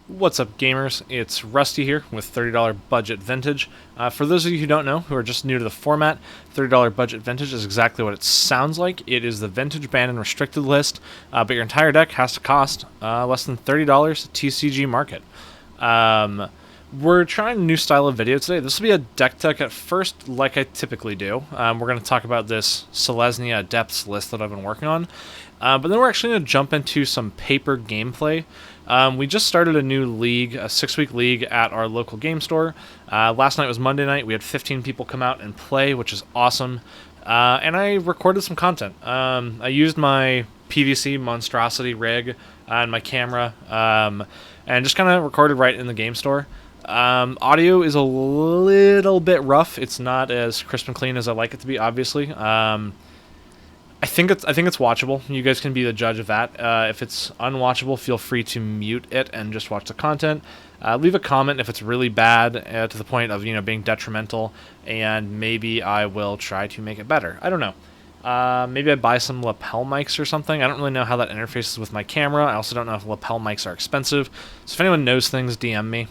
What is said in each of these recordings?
What's up, gamers? It's Rusty here with $30 Budget Vintage. For those of you who don't know, who are just new to the format, $30 Budget Vintage is exactly what it sounds like. It is the vintage banned and restricted list, but your entire deck has to cost less than $30 TCG market. We're trying a new style of video today. This will be a deck tech at first, like I typically do. We're going to talk about this Selesnya Depths list that I've been working on. But then we're actually going to jump into some paper gameplay. We just started a new league, a 6-week league at our local game store. Last night was Monday night. We had 15 people come out and play, which is awesome. And I recorded some content. I used my PVC monstrosity rig and my camera, and just kind of recorded right in the game store. Audio is a little bit rough. It's not as crisp and clean as I like it to be, obviously. I think it's watchable. You guys can be the judge of that. If it's unwatchable, feel free to mute it and just watch the content. Leave a comment if it's really bad to the point of being detrimental, and maybe I will try to make it better. I don't know. Maybe I buy some lapel mics or something. I don't really know how that interfaces with my camera. I also don't know if lapel mics are expensive. So if anyone knows things, DM me.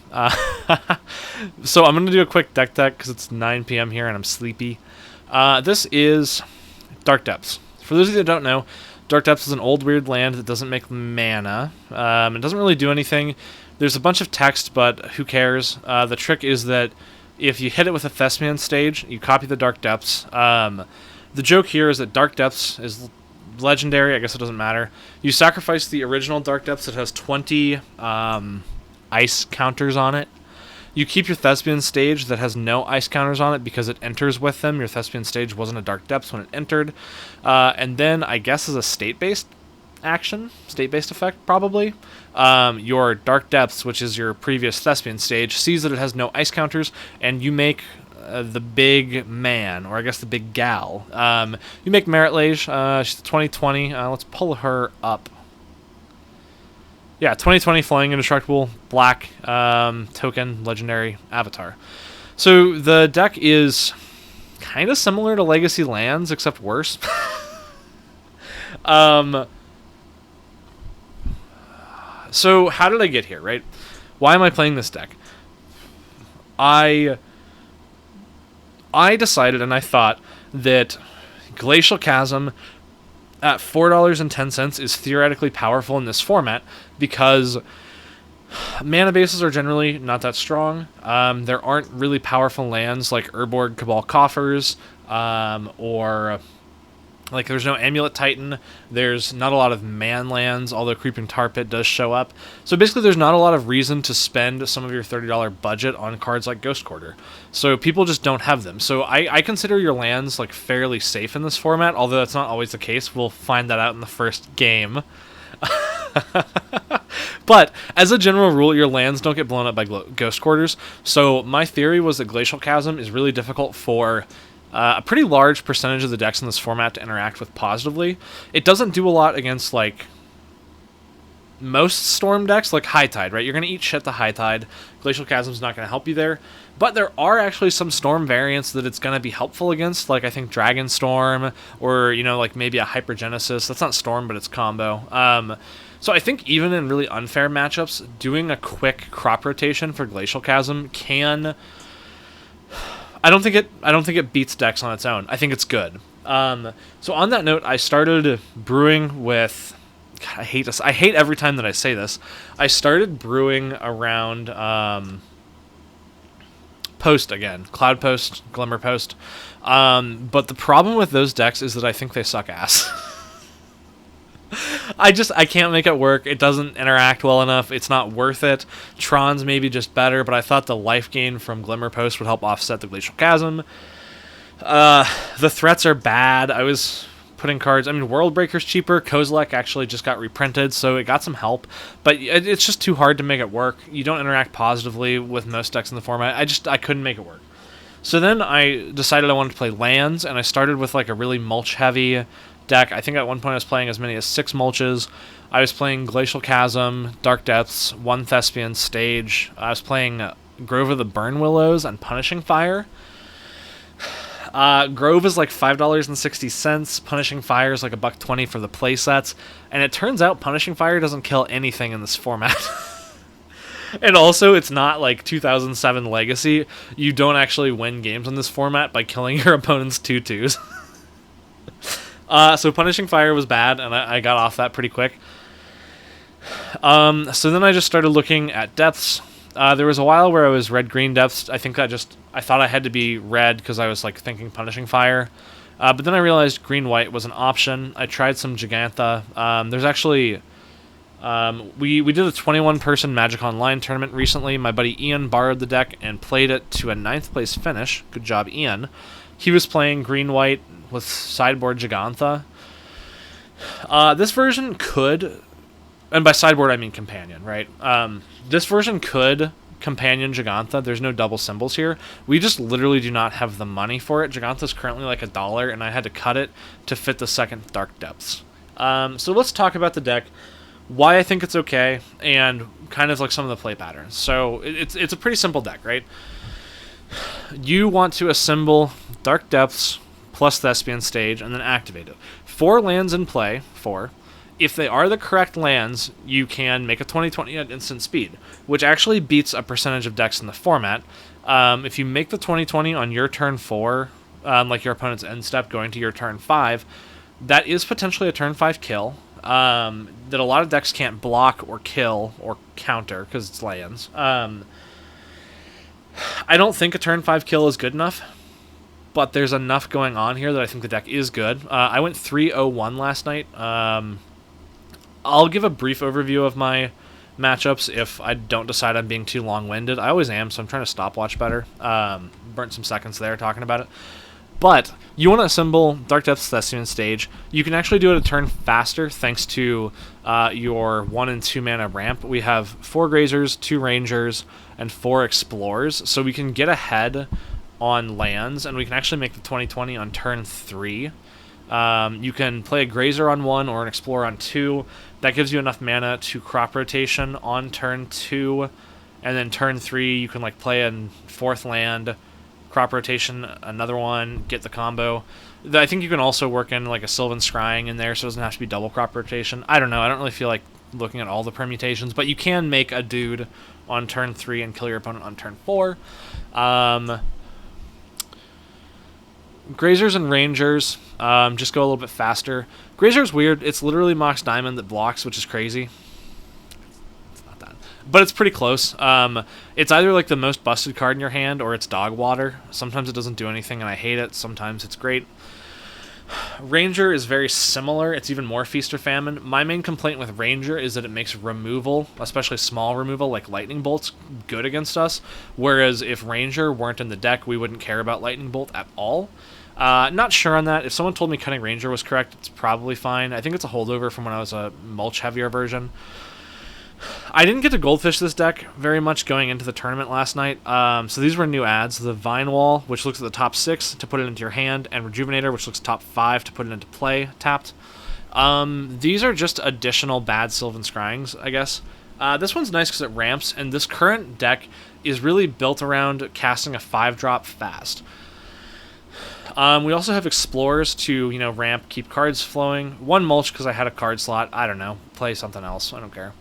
So I'm going to do a quick deck tech because it's 9 p.m. here and I'm sleepy. This is Dark Depths. For those of you that don't know, Dark Depths is an old weird land that doesn't make mana. It doesn't really do anything. There's a bunch of text, but who cares? The trick is that if you hit it with a Thespian stage, you copy the Dark Depths. The joke here is that Dark Depths is legendary. I guess it doesn't matter. You sacrifice the original Dark Depths that has 20 ice counters on it. You keep your Thespian stage that has no ice counters on it because it enters with them. Your Thespian stage wasn't a Dark Depths when it entered. And then, I guess as a state-based action, state-based effect probably, your Dark Depths, which is your previous Thespian stage, sees that it has no ice counters, and you make the big man, or I guess the big gal. You make Maritlage. She's 2020. Let's pull her up. Yeah, 2020 Flying Indestructible, black, token, legendary, avatar. So the deck is kind of similar to Legacy Lands, except worse. So how did I get here, right? Why am I playing this deck? I decided and I thought that Glacial Chasm at $4.10 is theoretically powerful in this format because mana bases are generally not that strong. There aren't really powerful lands like Urborg Cabal Coffers, or like there's no Amulet Titan. There's not a lot of man lands, although Creeping Tar Pit does show up. So basically there's not a lot of reason to spend some of your $30 budget on cards like Ghost Quarter. So people just don't have them. So I consider your lands like fairly safe in this format, although that's not always the case. We'll find that out in the first game. But as a general rule, your lands don't get blown up by Ghost Quarters. So my theory was that Glacial Chasm is really difficult for a pretty large percentage of the decks in this format to interact with positively. It doesn't do a lot against, like, most Storm decks, like High Tide, right? You're going to eat shit to High Tide. Glacial Chasm's not going to help you there. But there are actually some Storm variants that it's going to be helpful against, like I think Dragon Storm, or, like maybe a Hypergenesis. That's not Storm, but it's combo. So I think even in really unfair matchups, doing a quick crop rotation for Glacial Chasm can... I don't think it beats decks on its own. I think it's good. So on that note, I started brewing with... God, I hate this. I hate every time that I say this. I started brewing around Post again. Cloud Post, Glimmer Post. But the problem with those decks is that I think they suck ass. I can't make it work. It doesn't interact well enough. It's not worth it. Tron's maybe just better, but I thought the life gain from Glimmer Post would help offset the Glacial Chasm. The threats are bad. I was putting cards... I mean, World Breaker's cheaper. Kozilek actually just got reprinted, so it got some help. But it's just too hard to make it work. You don't interact positively with most decks in the format. I couldn't make it work. So then I decided I wanted to play lands, and I started with like a really mulch-heavy deck. I think at one point I was playing as many as 6 mulches. I was playing Glacial Chasm, Dark Depths, 1 Thespian stage. I was playing Grove of the Burn Willows and Punishing Fire. Grove is like $5.60. Punishing Fire is like $1.20 for the playsets. And it turns out Punishing Fire doesn't kill anything in this format. And also, it's not like 2007 Legacy. You don't actually win games in this format by killing your opponent's 2/2s. So Punishing Fire was bad, and I got off that pretty quick. So then I just started looking at depths. There was a while where I was red-green depths. I thought I had to be red because I was like thinking Punishing Fire. But then I realized green-white was an option. I tried some Gigantha. There's actually... we did a 21-person Magic Online tournament recently. My buddy Ian borrowed the deck and played it to a 9th place finish. Good job, Ian. He was playing green-white with sideboard Gigantha. This version could... And by sideboard, I mean companion, right? This version could companion Gigantha. There's no double symbols here. We just literally do not have the money for it. Gigantha's currently like $1, and I had to cut it to fit the second Dark Depths. So let's talk about the deck, why I think it's okay, and kind of like some of the play patterns. So it's a pretty simple deck, right? You want to assemble Dark Depths plus Thespian Stage and then activate it. 4 lands in play, 4. If they are the correct lands, you can make a 20/20 at instant speed, which actually beats a percentage of decks in the format. If you make the 20/20 on your turn 4, like your opponent's end step going to your turn 5, that is potentially a turn 5 kill that a lot of decks can't block or kill or counter because it's lands. I don't think a turn 5 kill is good enough, but there's enough going on here that I think the deck is good. I went 3-0-1 last night. I'll give a brief overview of my matchups if I don't decide I'm being too long-winded. I always am, so I'm trying to stopwatch better. Burnt some seconds there talking about it. But you want to assemble Dark Depths Thespian Stage. You can actually do it a turn faster thanks to your 1 and 2 mana ramp. We have 4 Grazers, 2 Rangers, and 4 Explorers, so we can get ahead on lands, and we can actually make the 20/20 on turn 3. You can play a Grazer on 1 or an Explorer on 2. That gives you enough mana to crop rotation on turn 2, and then turn 3 you can like play a 4th land, crop rotation, another one, get the combo. I think you can also work in like a Sylvan Scrying in there, so it doesn't have to be double crop rotation. I don't know. I don't really feel like looking at all the permutations, but you can make a dude on turn 3 and kill your opponent on turn 4. Grazers and Rangers just go a little bit faster. Grazer's weird. It's literally Mox Diamond that blocks, which is crazy. It's not that. But it's pretty close. It's either like the most busted card in your hand or it's Dog Water. Sometimes it doesn't do anything and I hate it. Sometimes it's great. Ranger is very similar. It's even more Feast or Famine. My main complaint with Ranger is that it makes removal, especially small removal like Lightning Bolts, good against us. Whereas if Ranger weren't in the deck, we wouldn't care about Lightning Bolt at all. Not sure on that. If someone told me Cunning Ranger was correct, it's probably fine. I think it's a holdover from when I was a mulch heavier version. I didn't get to Goldfish this deck very much going into the tournament last night. So these were new adds. The Vine Wall, which looks at the top 6 to put it into your hand, and Rejuvenator, which looks top 5 to put it into play, tapped. These are just additional bad Sylvan Scryings, I guess. This one's nice because it ramps, and this current deck is really built around casting a 5-drop fast. We also have Explorers to, ramp, keep cards flowing. 1 mulch because I had a card slot. I don't know. Play something else. I don't care.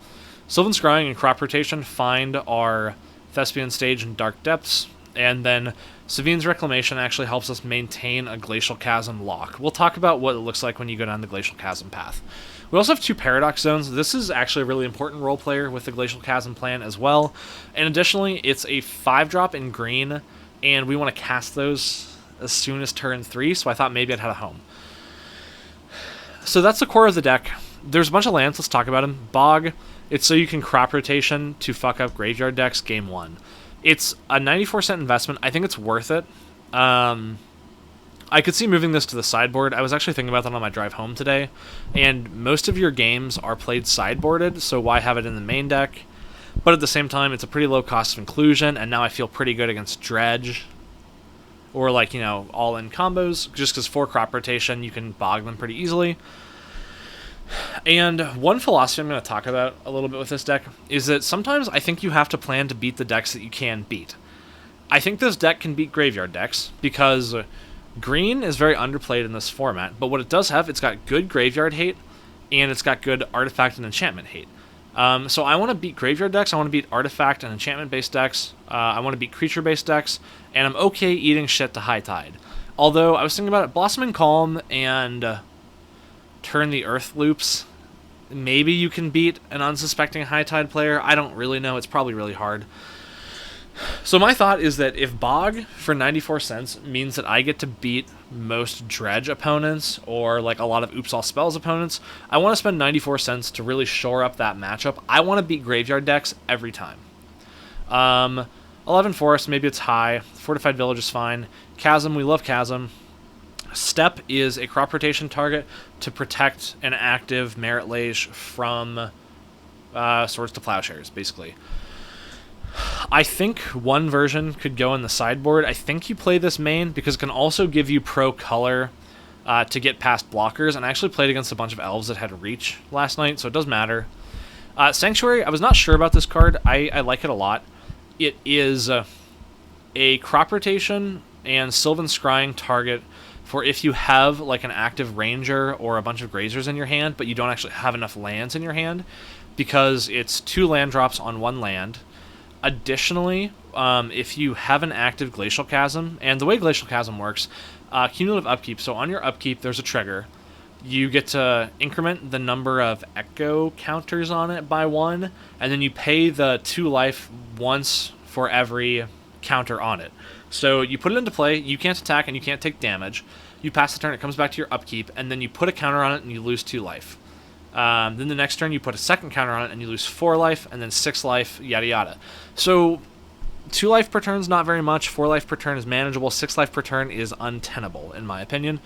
Sylvan Scrying and Crop Rotation find our Thespian Stage and Dark Depths. And then Savine's Reclamation actually helps us maintain a Glacial Chasm lock. We'll talk about what it looks like when you go down the Glacial Chasm path. We also have 2 Paradox Zones. This is actually a really important role player with the Glacial Chasm plan as well. And additionally, it's a 5-drop in green, and we want to cast those as soon as turn 3, so I thought maybe I'd had a home. So that's the core of the deck. There's a bunch of lands, let's talk about them. Bog, it's so you can crop rotation to fuck up graveyard decks game 1. It's a 94-cent investment. I think it's worth it. I could see moving this to the sideboard. I was actually thinking about that on my drive home today, and most of your games are played sideboarded, so why have it in the main deck? But at the same time, it's a pretty low cost of inclusion, and now I feel pretty good against Dredge. Or all-in combos, just because 4 crop rotation, you can bog them pretty easily. And one philosophy I'm going to talk about a little bit with this deck is that sometimes I think you have to plan to beat the decks that you can beat. I think this deck can beat graveyard decks, because green is very underplayed in this format, but what it does have, it's got good graveyard hate, and it's got good artifact and enchantment hate. So I want to beat graveyard decks, I want to beat artifact and enchantment-based decks, I want to beat creature-based decks, and I'm okay eating shit to High Tide. Although, I was thinking about it, Blossoming Calm and Turn the Earth Loops, maybe you can beat an unsuspecting High Tide player. I don't really know, it's probably really hard. So my thought is that if Bog for 94 cents means that I get to beat most Dredge opponents or like a lot of Oops All Spells opponents, I want to spend 94 cents to really shore up that matchup. I want to beat graveyard decks every time. 11 Forest, maybe it's high. Fortified Village is fine. Chasm, we love Chasm. Step is a crop rotation target to protect an active Merit Lage from Swords to Plowshares, basically. I think one version could go in the sideboard. I think you play this main because it can also give you pro color to get past blockers, and I actually played against a bunch of elves that had reach last night, so it does matter. Sanctuary, I was not sure about this card. I like it a lot. It is a crop rotation and Sylvan Scrying target for if you have like an active ranger or a bunch of grazers in your hand, but you don't actually have enough lands in your hand, because it's 2 land drops on 1 land. Additionally, if you have an active Glacial Chasm, and the way Glacial Chasm works, cumulative upkeep, so on your upkeep there's a trigger. You get to increment the number of echo counters on it by 1, and then you pay the 2 life once for every counter on it. So you put it into play, you can't attack and you can't take damage. You pass the turn, it comes back to your upkeep, and then you put a counter on it and you lose 2 life. Then the next turn you put a second counter on it and you lose 4 life, and then 6 life, yada yada. So 2 life per turn is not very much, 4 life per turn is manageable, 6 life per turn is untenable, in my opinion.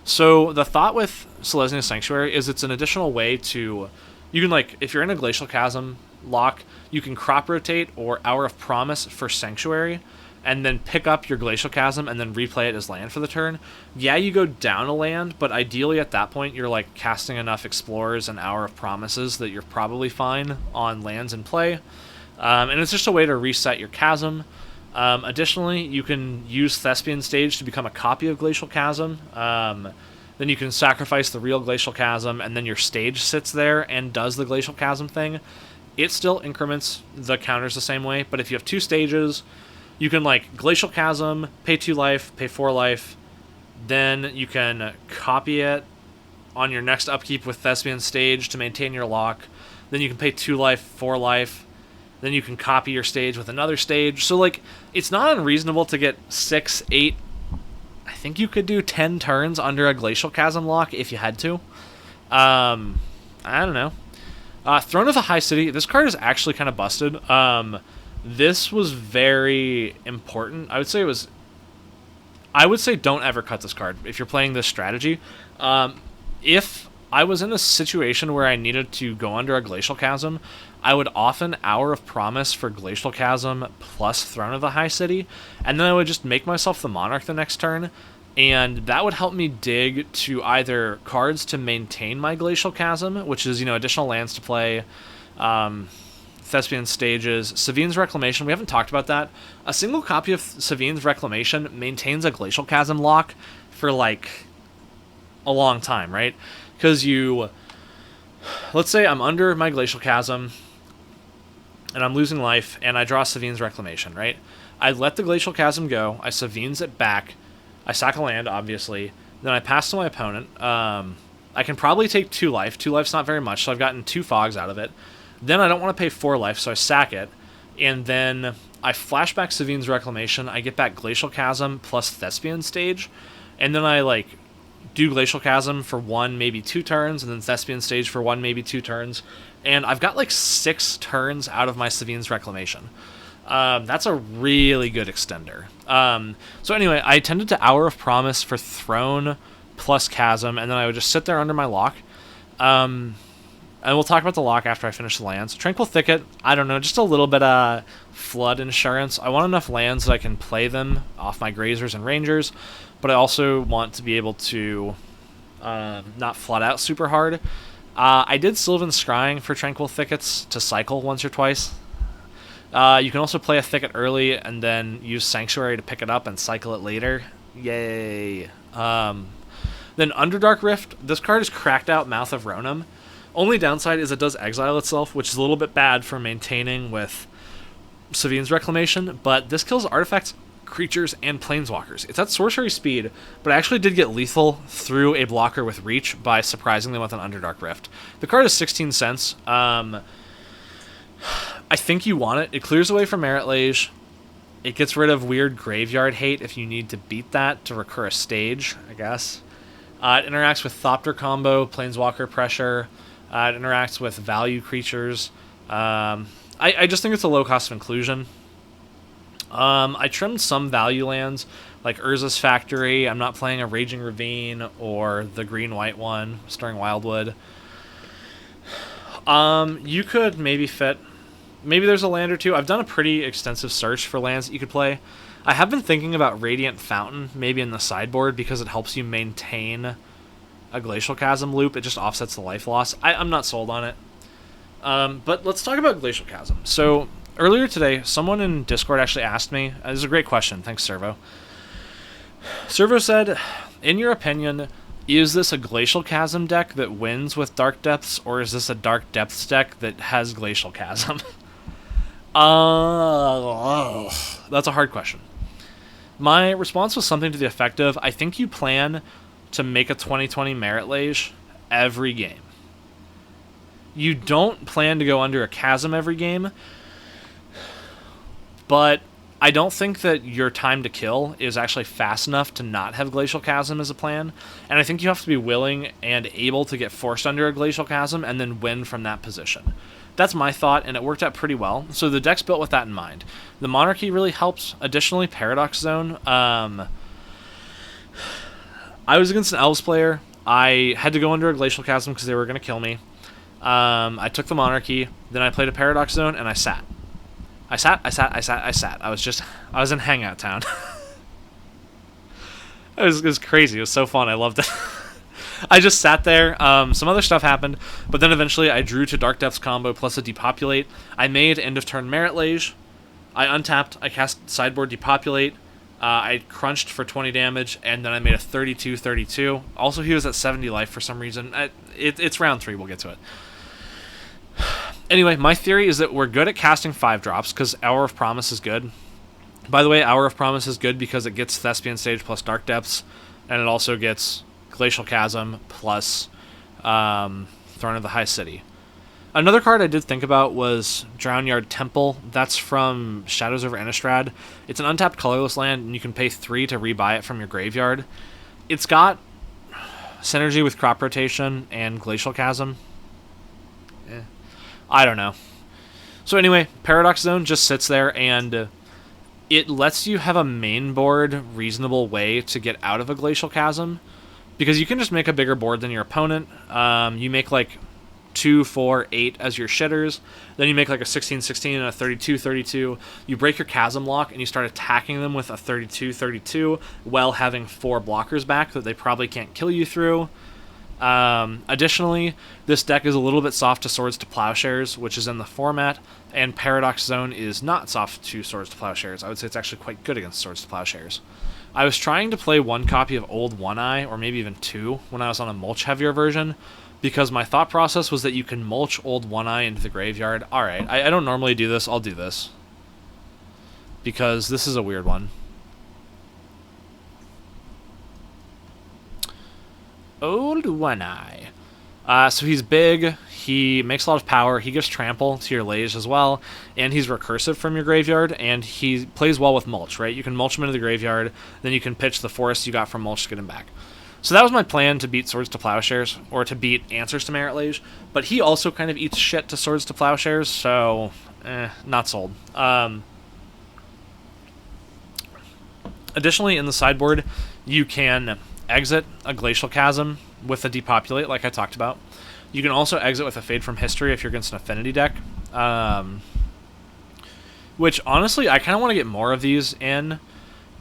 So the thought with Selesnya Sanctuary is it's an additional way to... You can, like, if you're in a Glacial Chasm lock, you can crop rotate or Hour of Promise for Sanctuary, and then pick up your Glacial Chasm and then replay it as land for the turn. Yeah, you go down a land, but ideally at that point you're like casting enough Explorers and Hour of Promises that you're probably fine on lands in play. And it's just a way to reset your Chasm. Additionally, you can use Thespian Stage to become a copy of Glacial Chasm. Then you can sacrifice the real Glacial Chasm, and then your stage sits there and does the Glacial Chasm thing. It still increments the counters the same way, but if you have 2 stages, you can, like, Glacial Chasm, pay 2 life, pay 4 life, then you can copy it on your next upkeep with Thespian Stage to maintain your lock, then you can pay 2 life, 4 life, then you can copy your stage with another stage. So, like, it's not unreasonable to get 6, 8, I think you could do 10 turns under a Glacial Chasm lock if you had to. I don't know. Throne of the High City, this card is actually kind of busted. This was very important. I would say don't ever cut this card if you're playing this strategy. If I was in a situation where I needed to go under a Glacial Chasm, I would often Hour of Promise for Glacial Chasm plus Throne of the High City, and then I would just make myself the Monarch the next turn, and that would help me dig to either cards to maintain my Glacial Chasm, which is, additional lands to play, Thespian Stages, Savine's Reclamation. We haven't talked about that. A single copy of Savine's Reclamation maintains a Glacial Chasm lock for, like, a long time, right? Because let's say I'm under my Glacial Chasm, and I'm losing life, and I draw Savine's Reclamation, right? I let the Glacial Chasm go, I Savine's it back, I sack a land, obviously, then I pass to my opponent. I can probably take 2 life. 2 life's not very much, so I've gotten 2 fogs out of it. Then I don't want to pay 4 life, so I sack it, and then I flashback Savine's Reclamation, I get back Glacial Chasm plus Thespian Stage, and then I, like, do Glacial Chasm for 1, maybe 2 turns, and then Thespian Stage for 1, maybe 2 turns, and I've got, like, 6 turns out of my Savine's Reclamation. That's a really good extender. So anyway, I tended to Hour of Promise for Throne plus Chasm, and then I would just sit there under my lock. And we'll talk about the lock after I finish the lands. Tranquil Thicket, I don't know, just a little bit of flood insurance. I want enough lands that I can play them off my Grazers and Rangers, but I also want to be able to not flood out super hard. I did Sylvan Scrying for Tranquil Thickets to cycle once or twice. You can also play a Thicket early and then use Sanctuary to pick it up and cycle it later. Yay. Then Underdark Rift, this card is cracked out Mouth of Ronom. Only downside is it does exile itself, which is a little bit bad for maintaining with Savine's Reclamation, but this kills artifacts, creatures, and planeswalkers. It's at sorcery speed, but I actually did get lethal through a blocker with Reach by surprising them with an Underdark Rift. The card is 16 cents. I think you want it. It clears away from Merit Lage. It gets rid of weird graveyard hate if you need to beat that to recur a stage, I guess. It interacts with Thopter combo, Planeswalker pressure. It interacts with value creatures. I just think it's a low cost of inclusion. I trimmed some value lands, like Urza's Factory. I'm not playing a Raging Ravine or the green-white one, Stirring Wildwood. You could maybe fit... Maybe there's a land or two. I've done a pretty extensive search for lands that you could play. I have been thinking about Radiant Fountain, maybe in the sideboard, because it helps you maintain a Glacial Chasm loop. It just offsets the life loss. I'm not sold on it. But let's talk about Glacial Chasm. So, earlier today, someone in Discord actually asked me, this is a great question, thanks Servo. Servo said, in your opinion, is this a Glacial Chasm deck that wins with Dark Depths, or is this a Dark Depths deck that has Glacial Chasm? That's a hard question. My response was something to the effect of, I think you plan to make a 2020 Merit Lage every game. You don't plan to go under a Chasm every game, but I don't think that your time to kill is actually fast enough to not have Glacial Chasm as a plan, and I think you have to be willing and able to get forced under a Glacial Chasm and then win from that position. That's my thought, and it worked out pretty well. So the deck's built with that in mind. The Monarchy really helps. Additionally, Paradox Zone. I was against an Elves player. I had to go under a Glacial Chasm because they were going to kill me. I took the Monarchy, then I played a Paradox Zone, and I sat. I sat. I was in Hangout Town. It was crazy. It was so fun. I loved it. I just sat there. Some other stuff happened, but then eventually I drew to Dark Depths combo plus a Depopulate. I made end of turn Merit Lage. I untapped. I cast sideboard Depopulate. I crunched for 20 damage, and then I made a 32-32. Also, he was at 70 life for some reason. It's round 3. We'll get to it. Anyway, my theory is that we're good at casting 5-drops because Hour of Promise is good. By the way, Hour of Promise is good because it gets Thespian Stage plus Dark Depths, and it also gets Glacial Chasm plus Throne of the High City. Another card I did think about was Drownyard Temple. That's from Shadows over Innistrad. It's an untapped colorless land, and you can pay 3 to rebuy it from your graveyard. It's got synergy with Crop Rotation and Glacial Chasm. I don't know. So anyway, Paradox Zone just sits there, and it lets you have a main board reasonable way to get out of a Glacial Chasm, because you can just make a bigger board than your opponent. You make like 2, 4, 8 as your shitters. Then you make like a 16-16 and a 32-32. You break your Chasm lock, and you start attacking them with a 32-32 while having 4 blockers back that they probably can't kill you through. Additionally, this deck is a little bit soft to Swords to Plowshares, which is in the format, and Paradox Zone is not soft to Swords to Plowshares. I would say it's actually quite good against Swords to Plowshares. I was trying to play 1 copy of Old One-Eye, or maybe even 2, when I was on a mulch-heavier version, because my thought process was that you can mulch Old One-Eye into the graveyard. Alright, I don't normally do this, I'll do this. Because this is a weird one. Old One-Eye. So he's big, he makes a lot of power, he gives trample to your Lage as well, and he's recursive from your graveyard, and he plays well with mulch, right? You can mulch him into the graveyard, then you can pitch the forest you got from mulch to get him back. So that was my plan to beat Swords to Plowshares, or to beat Answers to Merit Lage, but he also kind of eats shit to Swords to Plowshares, so, not sold. Additionally, in the sideboard, you can exit a Glacial Chasm with a Depopulate, like I talked about. You can also exit with a Fade from History if you're against an Affinity deck. Which, honestly, I kind of want to get more of these in.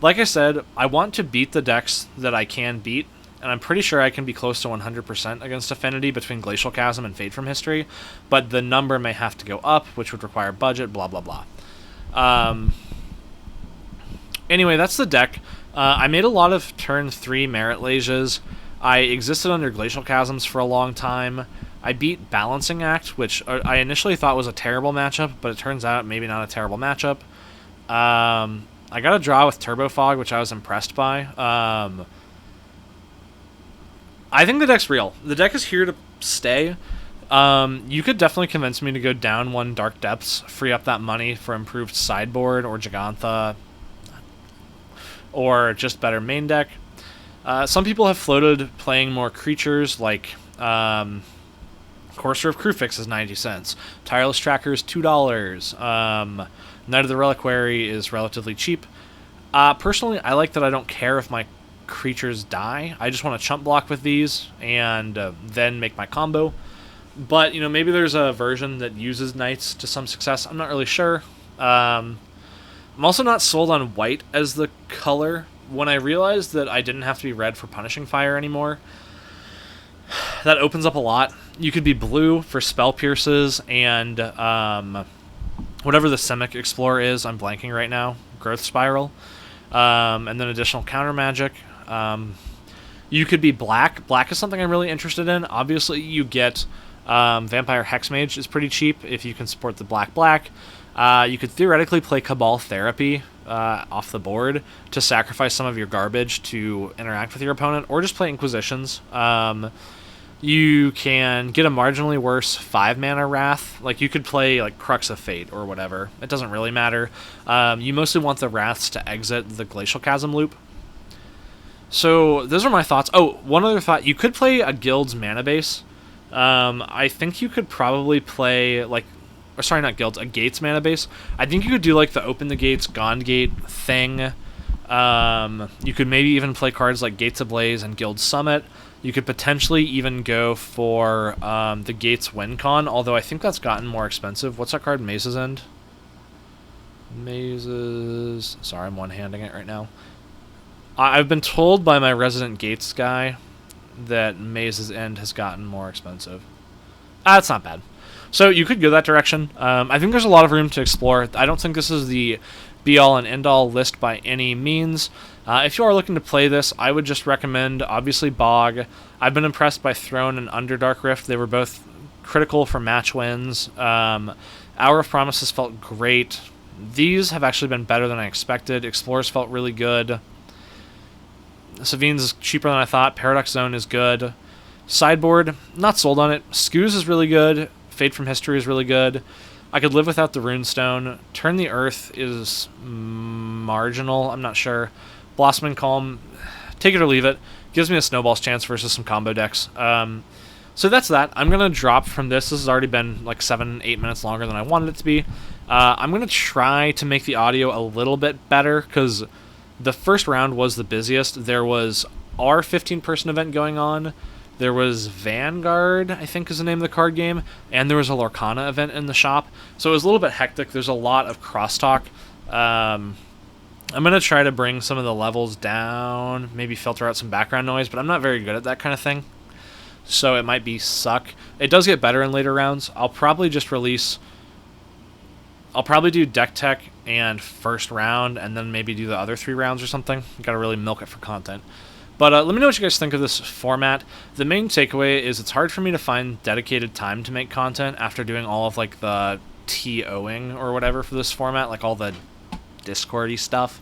Like I said, I want to beat the decks that I can beat, and I'm pretty sure I can be close to 100% against Affinity between Glacial Chasm and Fade from History, but the number may have to go up, which would require budget, blah, blah, blah. Anyway, that's the deck. I made a lot of turn 3 Merit Lages. I existed under Glacial Chasms for a long time. I beat Balancing Act, which I initially thought was a terrible matchup, but it turns out maybe not a terrible matchup. I got a draw with Turbo Fog, which I was impressed by. I think the deck's real. The deck is here to stay. You could definitely convince me to go down one Dark Depths, free up that money for improved sideboard or Gigantha, or just better main deck. Some people have floated playing more creatures, like Courser of Crewfix is 90 cents. Tireless Tracker is $2. Knight of the Reliquary is relatively cheap. Personally, I like that I don't care if my creatures die. I just want to chump block with these and then make my combo. But, maybe there's a version that uses knights to some success. I'm not really sure. I'm also not sold on white as the color. When I realized that I didn't have to be red for Punishing Fire anymore, that opens up a lot. You could be blue for Spell Pierces and whatever the Simic Explorer is. I'm blanking right now. Growth Spiral. And then additional counter magic. You could be black. Black is something I'm really interested in. Obviously, you get Vampire Hexmage is pretty cheap if you can support the black. You could theoretically play Cabal Therapy off the board to sacrifice some of your garbage to interact with your opponent, or just play Inquisitions. You can get a marginally worse 5-mana Wrath. Like, you could play like Crux of Fate or whatever. It doesn't really matter. You mostly want the Wraths to exit the Glacial Chasm loop. So those are my thoughts. Oh, one other thought. You could play a Guild's mana base. I think you could probably play, like, or sorry, not Guilds, a Gates mana base. I think you could do, like, the Open the Gates, Gone Gate thing. You could maybe even play cards like Gates Ablaze and Guild Summit. You could potentially even go for the Gates WinCon, although I think that's gotten more expensive. What's that card? Maze's End? Maze's... Sorry, I'm one-handing it right now. I've been told by my resident Gates guy that Maze's End has gotten more expensive. That's not bad. So you could go that direction. I think there's a lot of room to explore. I don't think this is the be-all and end-all list by any means. If you are looking to play this, I would just recommend, obviously, Bog. I've been impressed by Throne and Underdark Rift. They were both critical for match wins. Hour of Promises felt great. These have actually been better than I expected. Explorers felt really good. Savine's is cheaper than I thought. Paradox Zone is good. Sideboard, not sold on it. Skoos is really good. Fade from History is really good. I could live without the Runestone. Turn the Earth is marginal. I'm not sure. Blossoming Calm, take it or leave it. Gives me a snowball's chance versus some combo decks. So that's that. I'm going to drop from this. This has already been like 7-8 minutes longer than I wanted it to be. I'm going to try to make the audio a little bit better because the first round was the busiest. There was our 15-person event going on. There was Vanguard, I think is the name of the card game, and there was a Lorcana event in the shop. So it was a little bit hectic. There's a lot of crosstalk. I'm going to try to bring some of the levels down, maybe filter out some background noise, but I'm not very good at that kind of thing. So it might be suck. It does get better in later rounds. I'll probably do deck tech and first round, and then maybe do the other 3 rounds or something. Got to really milk it for content. But let me know what you guys think of this format. The main takeaway is it's hard for me to find dedicated time to make content after doing all of like the TOing or whatever for this format, like all the Discord-y stuff,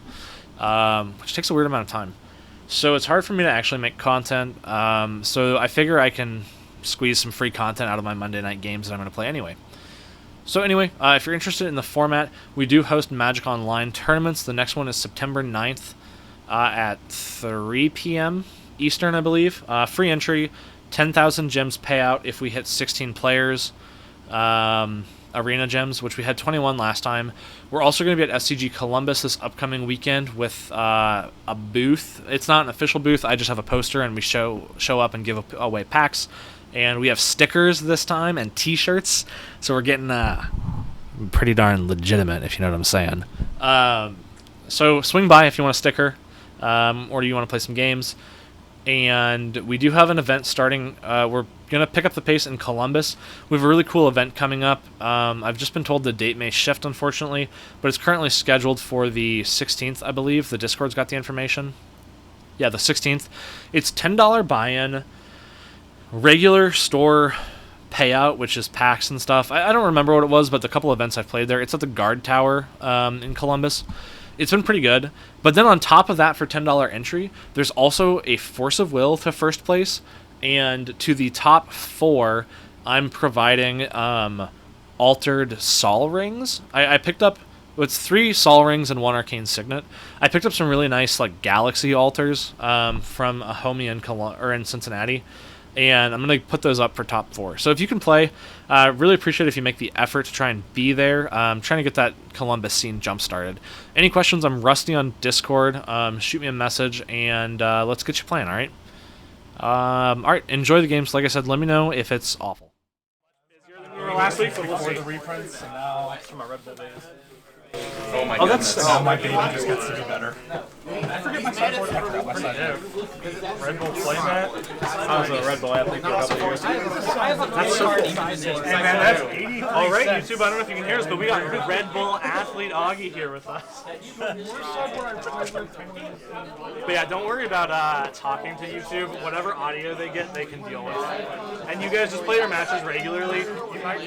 which takes a weird amount of time. So it's hard for me to actually make content. So I figure I can squeeze some free content out of my Monday night games that I'm going to play anyway. So anyway, if you're interested in the format, we do host Magic Online tournaments. The next one is September 9th. At 3 p.m. Eastern, I believe. Free entry, 10,000 gems payout if we hit 16 players. Arena gems, which we had 21 last time. We're also going to be at SCG Columbus this upcoming weekend with a booth. It's not an official booth. I just have a poster, and we show up and give away packs. And we have stickers this time and T-shirts. So we're getting pretty darn legitimate, if you know what I'm saying. So swing by if you want a sticker. Or do you want to play some games? And we do have an event starting. We're going to pick up the pace in Columbus. We have a really cool event coming up. I've just been told the date may shift, unfortunately, but it's currently scheduled for the 16th, I believe. The Discord's got the information. Yeah, the 16th. It's $10 buy-in, regular store payout, which is packs and stuff. I don't remember what it was, but the couple events I've played there, it's at the Guard Tower in Columbus. It's been pretty good. But then on top of that, for $10 entry, there's also a Force of Will to first place, and to the top 4, I'm providing altered Sol Rings. I picked up, it's 3 Sol Rings and 1 Arcane Signet. I picked up some really nice like Galaxy altars from a homie in Cincinnati, and I'm going to put those up for top 4. So if you can play, really appreciate it if you make the effort to try and be there. Trying to get that Columbus scene jump started. Any questions? I'm Rusty on Discord. Shoot me a message, and let's get you playing, all right? All right, enjoy the games. Like I said, let me know if it's awful. Last week before the reprints, and now from my Red Bull days. Oh my goodness. Now my baby just gets to be better. I forget my sideboard. I forgot my sideboard. Red Bull playmat. I was a Red Bull athlete for a couple of years. That's so cool. And man, that's 80. All right, YouTube, I don't know if you can hear us, but we got Red Bull athlete Augie here with us. But yeah, don't worry about talking to YouTube. Whatever audio they get, they can deal with. And you guys just play your matches regularly.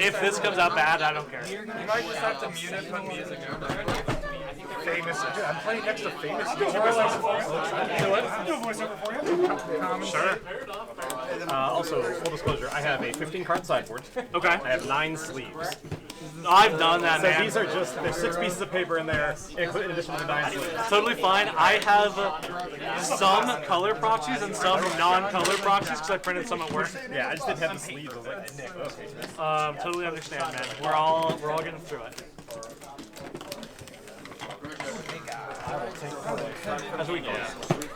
If this comes out bad, I don't care. You might just have to mute it, put music over. Famous. Dude, I'm playing next to famous YouTubers. Do a voiceover for you. Sure. Also, full disclosure, I have a 15-card sideboard. Okay. I have 9 sleeves. I've done that, So man. these are just, there's 6 pieces of paper in there, in addition to the 9 sleeves. Totally fine. I have some color proxies and some non-color proxies because I printed some at work. Yeah, I just didn't have the sleeves. I was like, Nick, okay. Totally understand, man. We're all getting through it. How's the week going?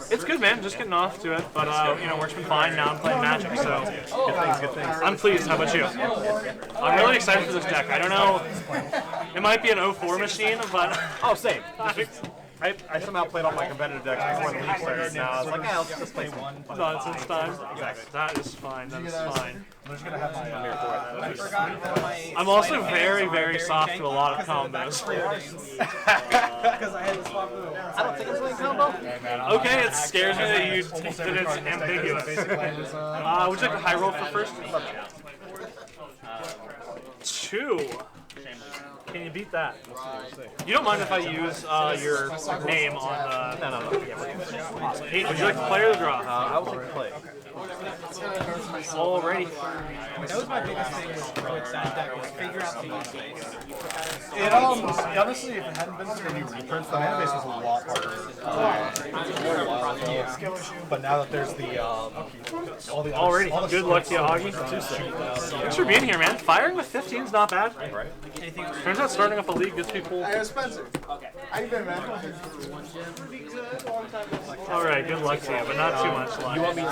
It's good, man. Just getting off to it, but you know, work's been fine. Now I'm playing Magic, so Good things. I'm pleased. How about you? I'm really excited for this deck. I don't know. It might be an 04 machine, but Oh, same. I somehow played all my competitive decks before the league started. Now I was like, yeah, let's just play one. nonsense time. Exactly. That is fine. That is fine. I'm just gonna have my. I'm also very, very soft to a lot of combos. I don't think I'm playing combo. Okay, it scares me that it's ambiguous. Would you like a high roll for first? 2. Can you beat that? You don't mind if I use your name on the... No. Yeah, Awesome. Hey, would you like to play or the draw? I will take the play. Alrighty. That was my biggest thing with that deck was figure out the base. It honestly, if it hadn't been for the new reprints, the mana base was a lot harder. But now that there's the all the Alrighty. Good luck to you, Augie. Thanks for being here, man. Firing with 15's not bad. Right. Turns out starting up a league gets people... Hey, Spencer. How you been, man? Alright, good luck to you, but not too much luck. You want me to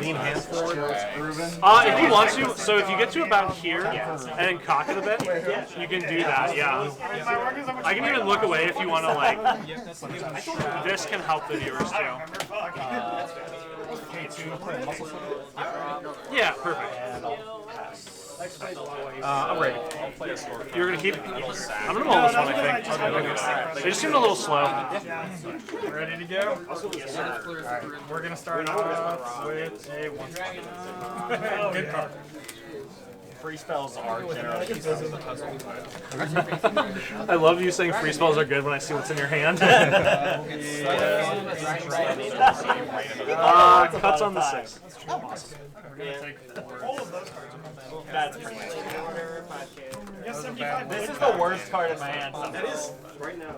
lean hands forward? If you want to, so if you get to about here and then cock it a bit, you can do that, yeah. I can even look away if you want to, like, this can help the viewers too. Yeah, perfect. I'm ready. You're going to keep? I'm going to mull this one, I think. They just seemed a little slow. Ready to go? Alright, we're gonna start off with a 1. Good card. Free spells are generally I love you saying free spells are good when I see what's in your hand. Cuts on the 6. That's pretty much This is the worst card in my hand. It is right now.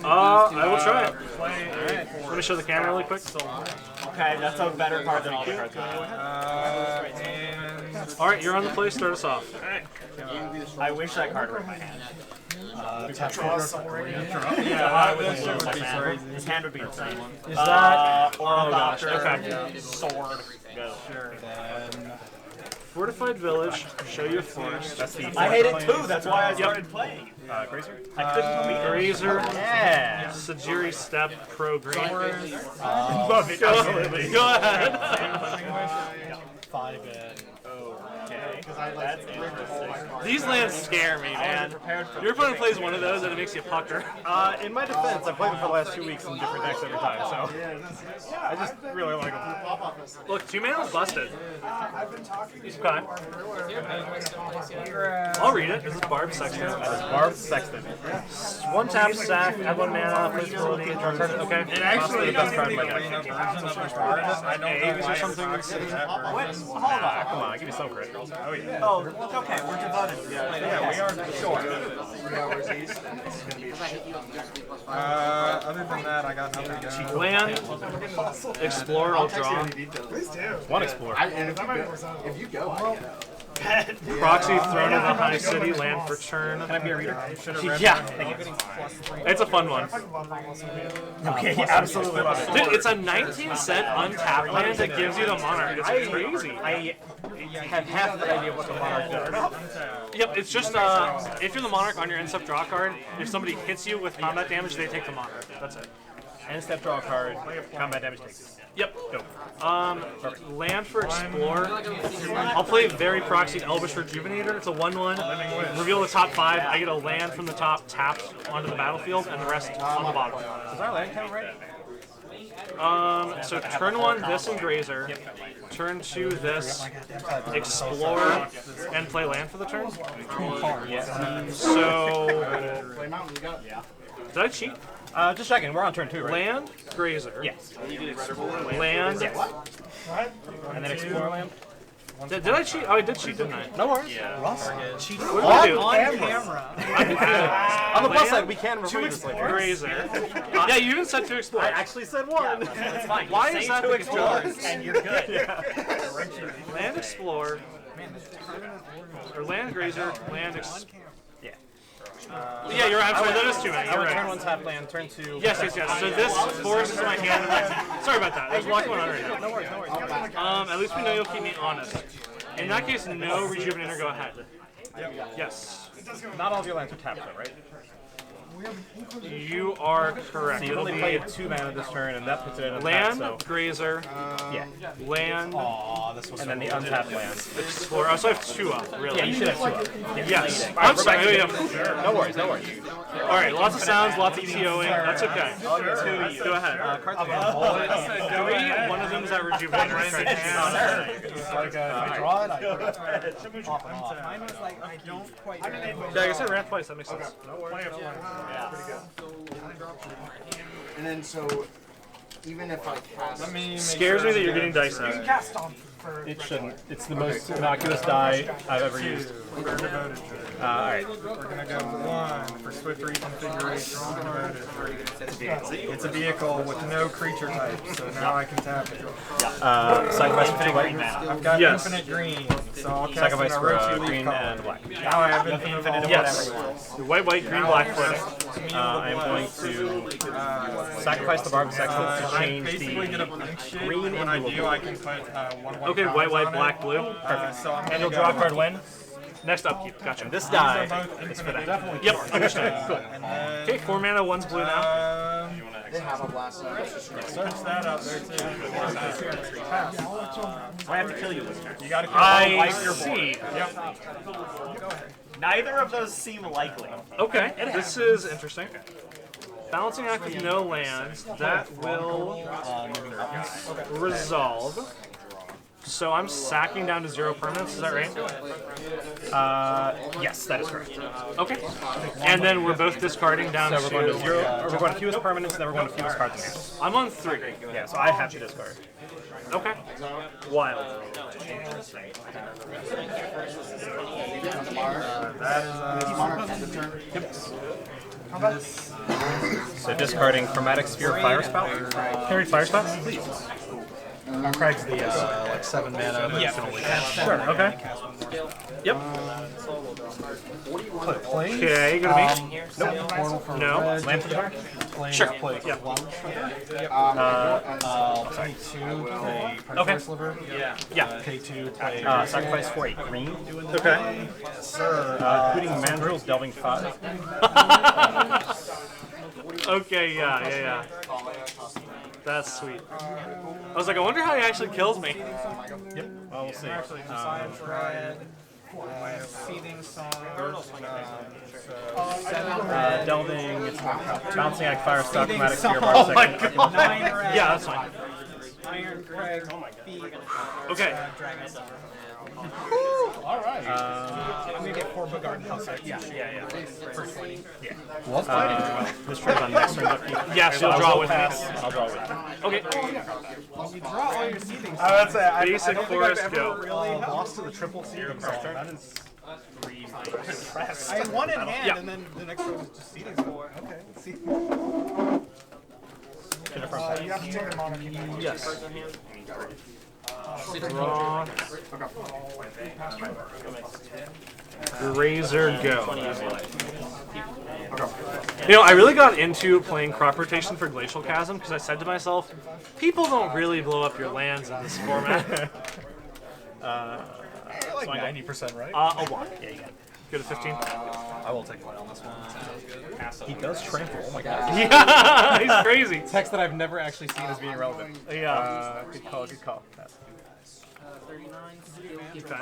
I will try it. Let me show the camera really quick. Okay, that's a better card than all the cards. Alright, you're on the play. Start us off. I wish that card were in my hand. His hand would be insane. Is that? Oh gosh. Okay. Sword. Go. Sure. Fortified Village. Show your forest. I hate it too. That's why I started playing. Grazer? I couldn't beat Grazer. Yeah. Sajiri Step Pro Green. Love it. Go ahead. 5 and okay. These lands scare me, man. Your opponent plays one of those and it makes you pucker. In my defense, I've played them for the last 2 weeks in different decks every time, so I just really like them. Look, 2 mana's busted. Okay. I'll read it. This is Barb Sexton. Barb Sexton. 1 tap, sack, add 1 mana, physical, draw card. Okay. It actually the best card in my deck. Eggs or something. Hold on, come on, give me some credit. Oh yeah. Oh, okay, we're devoted. Yeah, we are sure. Other than that, I got nothing. Land, explore, I'll draw. One explore. If you go, I get out. Proxy, thrown in the high city, land for turn. Can I be a reader? Yeah. It's a fun one. Okay, absolutely love it. Dude, it's a 19-cent untapped land that gives you the Monarch. It's crazy. I have half the idea of what the Monarch does. Yep, it's just if you're the Monarch on your end-step draw card, if somebody hits you with combat damage, they take the Monarch. That's it. End step draw card, combat damage takes. Yep. Go. Land for explore. I'll play very proxied Elvish Rejuvenator. It's a 1/1. Reveal the top 5. I get a land from the top tapped onto the battlefield, and the rest on the bottom. Is our land count right? So turn 1, this and Grazer. Turn 2, this. Explore and play land for the turn. So did I cheat? Just checking. We're on turn 2, right? Land, Grazer. Yes. Land. Yes. And then explore land. Did I cheat? Oh, I did cheat, didn't I? No worries. What did I do? On camera. On the plus side, we can review this later. Grazer. Yeah, you even said 2 explore. I actually said 1. It's fine. Why Say is that 2 the explorers and you're good. Land, explore. Or land, Grazer. Land, yeah, you're right. I'm sorry, that is too many. You're Turn right. 1 tap land, turn 2. Yes. So this force is in my hand. Sorry about that. There's a lot going on right now. No worries. At least we know you'll keep me honest. In that case, no Rejuvenator, go ahead. Yes. Not all of your lands are tapped though, right? You are correct. So you It'll only be played 2 mana this turn, and that puts it in a land, tap, so. Grazer, Yeah. land, And then the untapped land. explore. Oh, so I have 2 up, really. Yeah, you should have 2 up. Yes. Alright, I'm we're sorry. back Yeah. to No worries. Alright, lots of sounds, lots of TOing. That's okay. Go ahead. One of them is that Rejuvenator. Like, if I draw it, I Mine was like, I don't quite Yeah, I guess I ran twice. That makes sense. And then so, even if I cast, Scares me that you're getting dice out. cast on for. It shouldn't. It's the most innocuous die I've ever used. Alright. We're gonna go 1 for swift reconfiguration. It's a vehicle with no creature type, so now I can tap it. Sacrifice for 2 white. I've got Yes. infinite green, so I'll cast Sacrifice an for Orochi leaf green card. and black. Now I have infinite Yes. White, green, black floating. I'm going to sacrifice the Barb Sexton to I change basically get a the blank sheet. green When I into a do, blue. I can put 1 Okay, white, black, blue. Perfect. So I'm And you'll draw a card when? Next upkeep. Gotcha. This die both is for that. Yep, understood. Good. And then, Okay, 4 mana, 1's blue now. they have a blast. search that up there too. I have to kill you this turn. You gotta kill I wipe your see. Neither of those seem likely. Okay, this is interesting. Balancing act with no lands. That will resolve. So I'm sacking down to 0 permanents, is that right? Yes, that is correct. Okay. And then we're both discarding down So we're going to to... 0, or we're going to fewest permanents, and then we're going to fewest cards in hand. I'm on 3. Yeah, so I have to discard. Okay. Wild. So discarding Chromatic Sphere Fire Spout. Carry fire spot? Please. Craig's the like 7 mana, but you can only cast. Sure, okay. Yep. Play. Okay, go to me. Portal for No. red. Land for the turn? Play, Sure. play Yeah. play pay 2, play Okay. Predatory Sliver. Yeah. Pay 2, play Sacrifice for a green. Okay. Including Mandrill's Delving 5. Okay, yeah. That's sweet. I was like, I wonder how he actually kills me. Well, we'll see. Actually, Messiah Triad. Seething Song. Delving, it's bouncing like fire stock, chromatic sphere, bar second. Yeah, that's fine. Iron Craig. Feet. Okay. Alright. I'm gonna get 4 Book Garden House. Yeah. For 20. This turn's on next turn. Yes, you'll draw with me. I'll draw with you. Okay. You draw all your seething. That's it. I Basic don't think forest, I've go. ever really lost to the triple seeding song. That is I had one in hand, Yeah. and then the next one was just seething. Okay. See. you have to take a monarchy. Yes. Draw. Grazer, go. You know, I really got into playing crop rotation for Glacial Chasm because I said to myself, people don't really blow up your lands in this format. Like 90%, right? I'll block. Yeah, you got it. Go to 15. I will take one on this one. He does trample. Oh my god. Yeah, he's crazy. Text that I've never actually seen as being relevant. Yeah. Good call. Good call. Pass. Okay.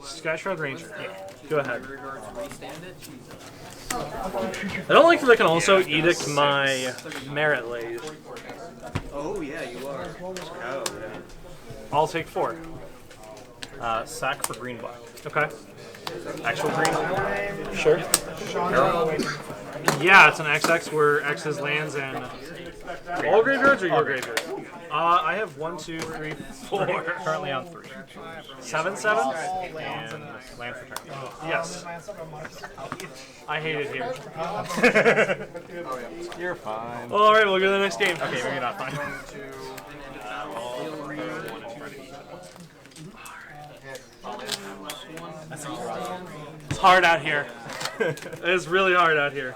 Sky Shroud Ranger. Go ahead. I don't like that I can also edict my Merit Lage. Oh yeah, you are. I'll take 4. Sack for green black. Okay. Actual green. Sure. Yeah, it's an XX where X is lands and all graveyards or your graveyard? I have 1, 2, 3, 4. Currently on 3. 7, 7? And land for turn. Yes. I hate it here. You're fine. All right, we'll go to the next game. Okay, maybe not fine. It's hard out here. It's really hard out here.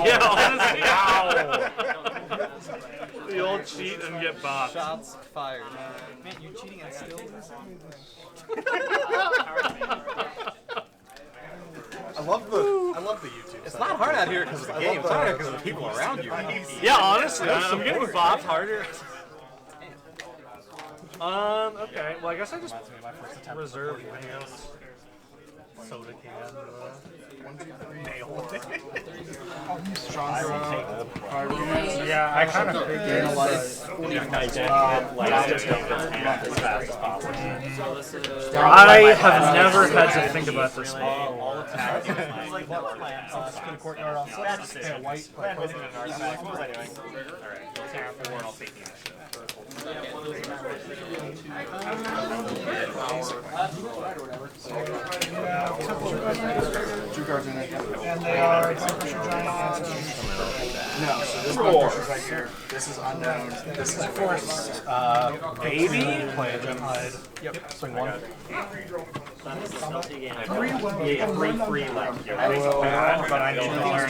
Yeah, honestly. The old cheat and get bopped. Shots fired. Man, you cheating and still losing. I love the YouTube. It's not hard out here because of the game. It's hard out because of the people around you. Yeah, honestly, I'm getting bopped harder. Okay. Well, I guess I just reserve lands. Soda can. Yeah, I kind of figured. I have never had to think about this. And they are Temperature Giant and No, so this is right here. This is unknown. This is force. Baby? Play a gem hide. Yep. Swing 1. But I need to learn.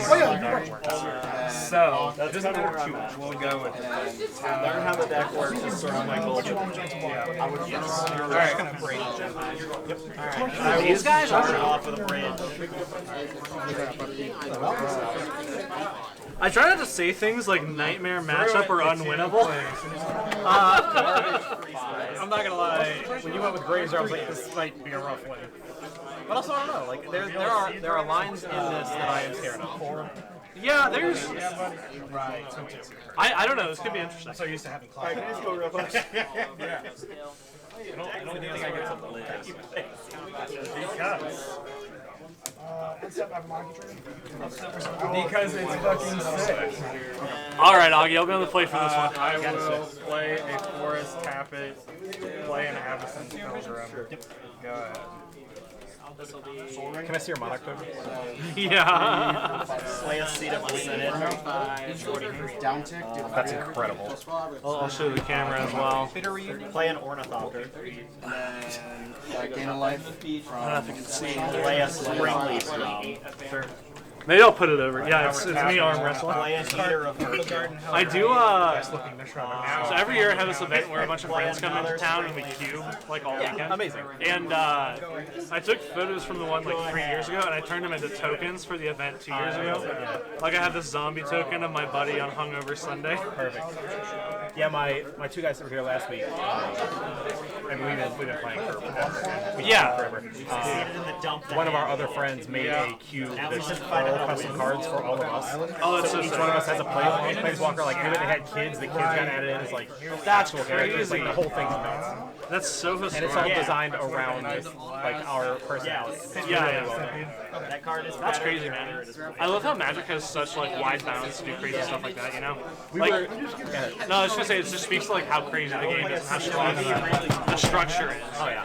So, that doesn't matter too much. We'll go with it. Learn how the deck works is sort of my goal. Alright. These guys are Off with a bridge. I try not to say things like nightmare matchup or unwinnable. I'm not gonna lie. When you went with Grazer, I was like, this might be a rough win. But also, I don't know. Like, there are lines in this that I am scared of. Yeah, there's. I don't know. This could be interesting. I'm so used to having clock. Can I just go real quick? I don't think I get something like this. because it's fucking sick. All right, Augie, I'll be on the play for this one. I will play a forest, tap it, play an Avacyn Pilgrim. Go ahead. Can I see your monarch token? Yeah. Slay a seat of Senate. Down tick. That's incredible. I'll show you the camera as well. Play an Ornithopter. Gain a life. I don't know if you can see. Play a Spring Leaf Drum. Sure. Maybe I'll put it over. Yeah, it's me arm wrestling. Play a heater of I do, so every year I have this event where a bunch of friends come into town and we cube, like, all weekend. Amazing. And I took photos from the one, like, 3 years ago, and I turned them into tokens for the event 2 years ago. Like, I have this zombie token of my buddy on Hungover Sunday. Perfect. Yeah, my two guys that were here last week, I mean, we've been playing for forever. in the dump. One of our other friends made a cube that's all custom cards for all of us. Oh, that's so Each sick. one of us has a planeswalker. Like, even if they had kids, the kids got added in. It's like, that's cool characters. Like, the whole thing's nuts. That's so And it's all historic. designed around, like, our personalities. It's Yeah, really yeah. well done. That card is That's crazy, man. I love how Magic has such, like, wide bounds to do crazy stuff like that, you know? Like, no, I was gonna say, it just speaks to, like, how crazy the game is and how strong the structure is. Oh, yeah.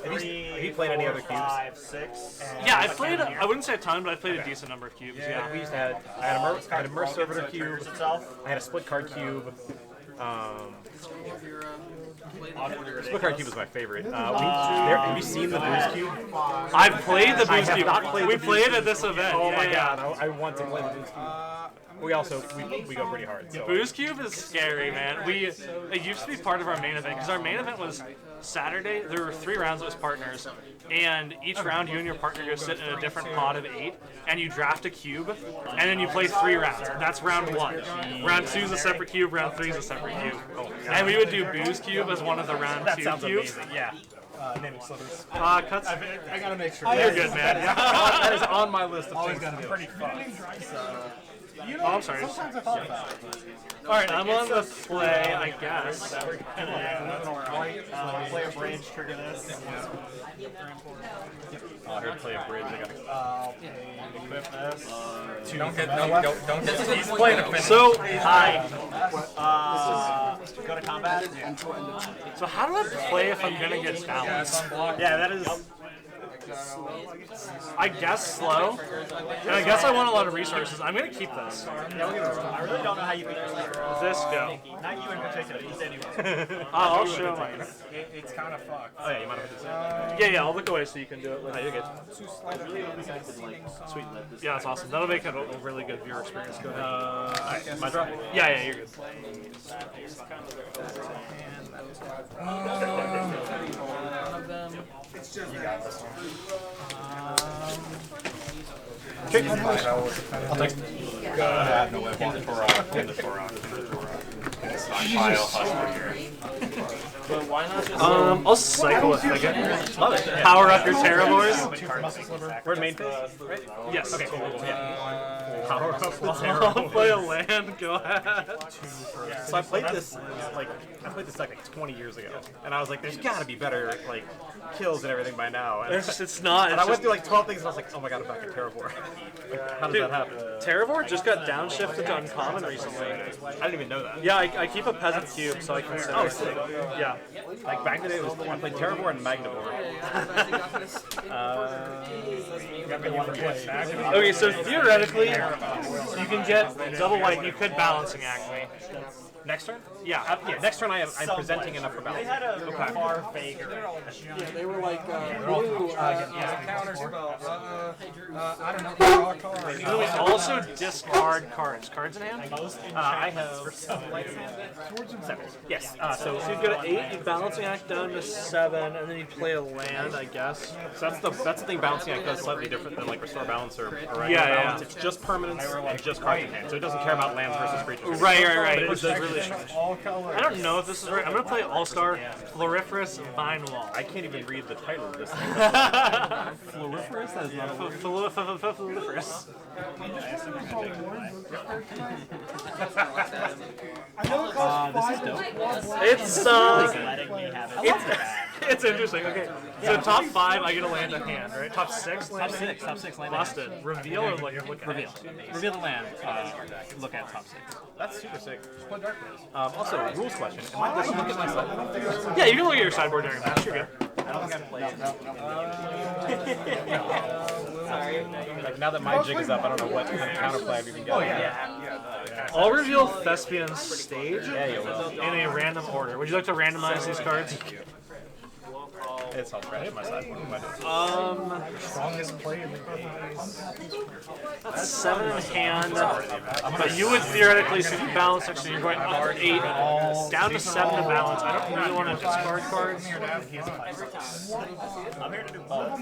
Have you played any other cubes? 5, 6. Yeah, I played, I wouldn't say a ton, but I played a decent number of cubes, yeah. We used to have, I had a Merc Servitor cube, I had a Split Card cube. Split Card cube was my favorite. Have you seen the Booze Cube? I've played the Boost have Cube. not played We the played at this event. Oh my yeah. god, I want to play the Booze Cube. We also, we go pretty hard. So. Boost Cube is scary, man. It used to be part of our main event, because our main event was Saturday. There were 3 rounds as partners, and each round you and your partner go sit in a different pod of 8, and you draft a cube, and then you play 3 rounds. That's round 1. Round 2 is a separate cube, round 3 is a separate cube. And we would do Boost Cube as one of the round 2 Sounds cubes. amazing, yeah. Naming slivers. Cuts. I gotta make sure. You're good, man. That is on my list of Always things gotta to do. do. Pretty fun. Oh, I'm sorry. Sometimes I thought about it. All right, I'm on the play, I guess. Play a bridge, trigger this. I heard play a bridge. I gotta Equip this. Don't get he's playing a So, Hi. Go to combat. so how do I play if I'm gonna get balanced? Yeah, that is. I guess slow, and I guess I want a lot of resources. I'm gonna keep this. I really don't know how you beat yourself. This go. Not you in particular, just anyone. I'll show my. It's kind of fucked. Oh yeah, you might have hit this. Yeah, I'll look away so you can do it. Oh, you're good. Sweet. Yeah, that's awesome. That'll make it a really good viewer experience. Go ahead. My draw. Yeah, you're good. I'll text. I'll cycle a Thicket. Love it. Power up your Terravores. We're in main phase, right? Yes. Okay, cool. Power up the Terravores. I'll play a land. Go ahead. So I played this like 20 years ago, and I was like, "There's got to be better like kills and everything by now." And, It's not. and I It's went just, through like 12 things, and I was like, "Oh my god, I'm back in Terravore." How does dude, that happen? Terravore just got downshifted to uncommon recently. I didn't even know that. Yeah, I keep a peasant cube, so I can. Oh, sick. Yeah. Like back in the day, I played Terravore and Magnivore. Okay, so theoretically, you can get double white. You could balancing act me. Next turn? Yeah. Yeah, next turn I'm presenting enough for They balance. had a far faker. They were like, counters. I don't know. Draw a card. You can also discard cards. Cards in hand? I have 7. Yes. So you'd go to 8, you balancing act down to 7, and then you play a land, I guess. So that's the thing balancing act does slightly different than like restore balance or regular Yeah, yeah. balance. It's just permanence and just cards in hand. So it doesn't care about lands versus creatures. Right. Which is really strange. All colors. I don't know if this is right. I'm gonna play All-Star Floriferous Vine Wall. I can't even read the title of this thing. Floriferous? That is not Floriferous. I know it costs 5. It's Letting me have it. it's interesting. Okay, so top 5, I get a land in hand, right? Top 6, land in hand? Top 6 land. Busted. Reveal or look at Reveal. Reveal the land. Look at top 6. That's super sick. Also, rules question. Am I allowed to look at my side? Yeah, you can look at your sideboard during that. You're good. I don't think I've played it. Like now that my jig is up, I don't know what kind of counterplay I've even got. I'll reveal Thespian Stage Yeah, you will. in a random order. Would you like to randomize these cards? It's all trash on my side. What am I doing? Strongest play in the game. That's 7 in hand. But you would theoretically, so if you balance it, so you're going up 8, down to 7 to balance. I don't really want to discard cards. I'm here to do both.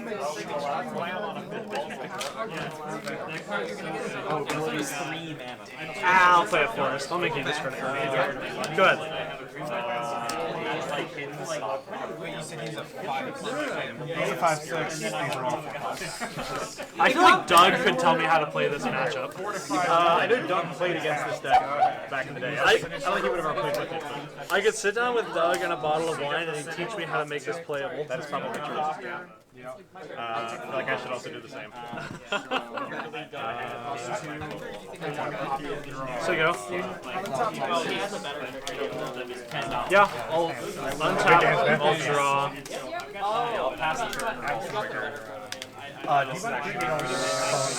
I'll play a forest. I'll make you discard it. Go ahead. He's a 5'6". These are all 4 I feel like Doug could tell me how to play this matchup. I know Doug played against this deck back in the day. I don't think he would have ever played with it. I could sit down with Doug and a bottle of wine and he'd teach me how to make this playable. That is probably true. I feel like I should also do the same. So you go. Yeah, I'll untap, I'll draw.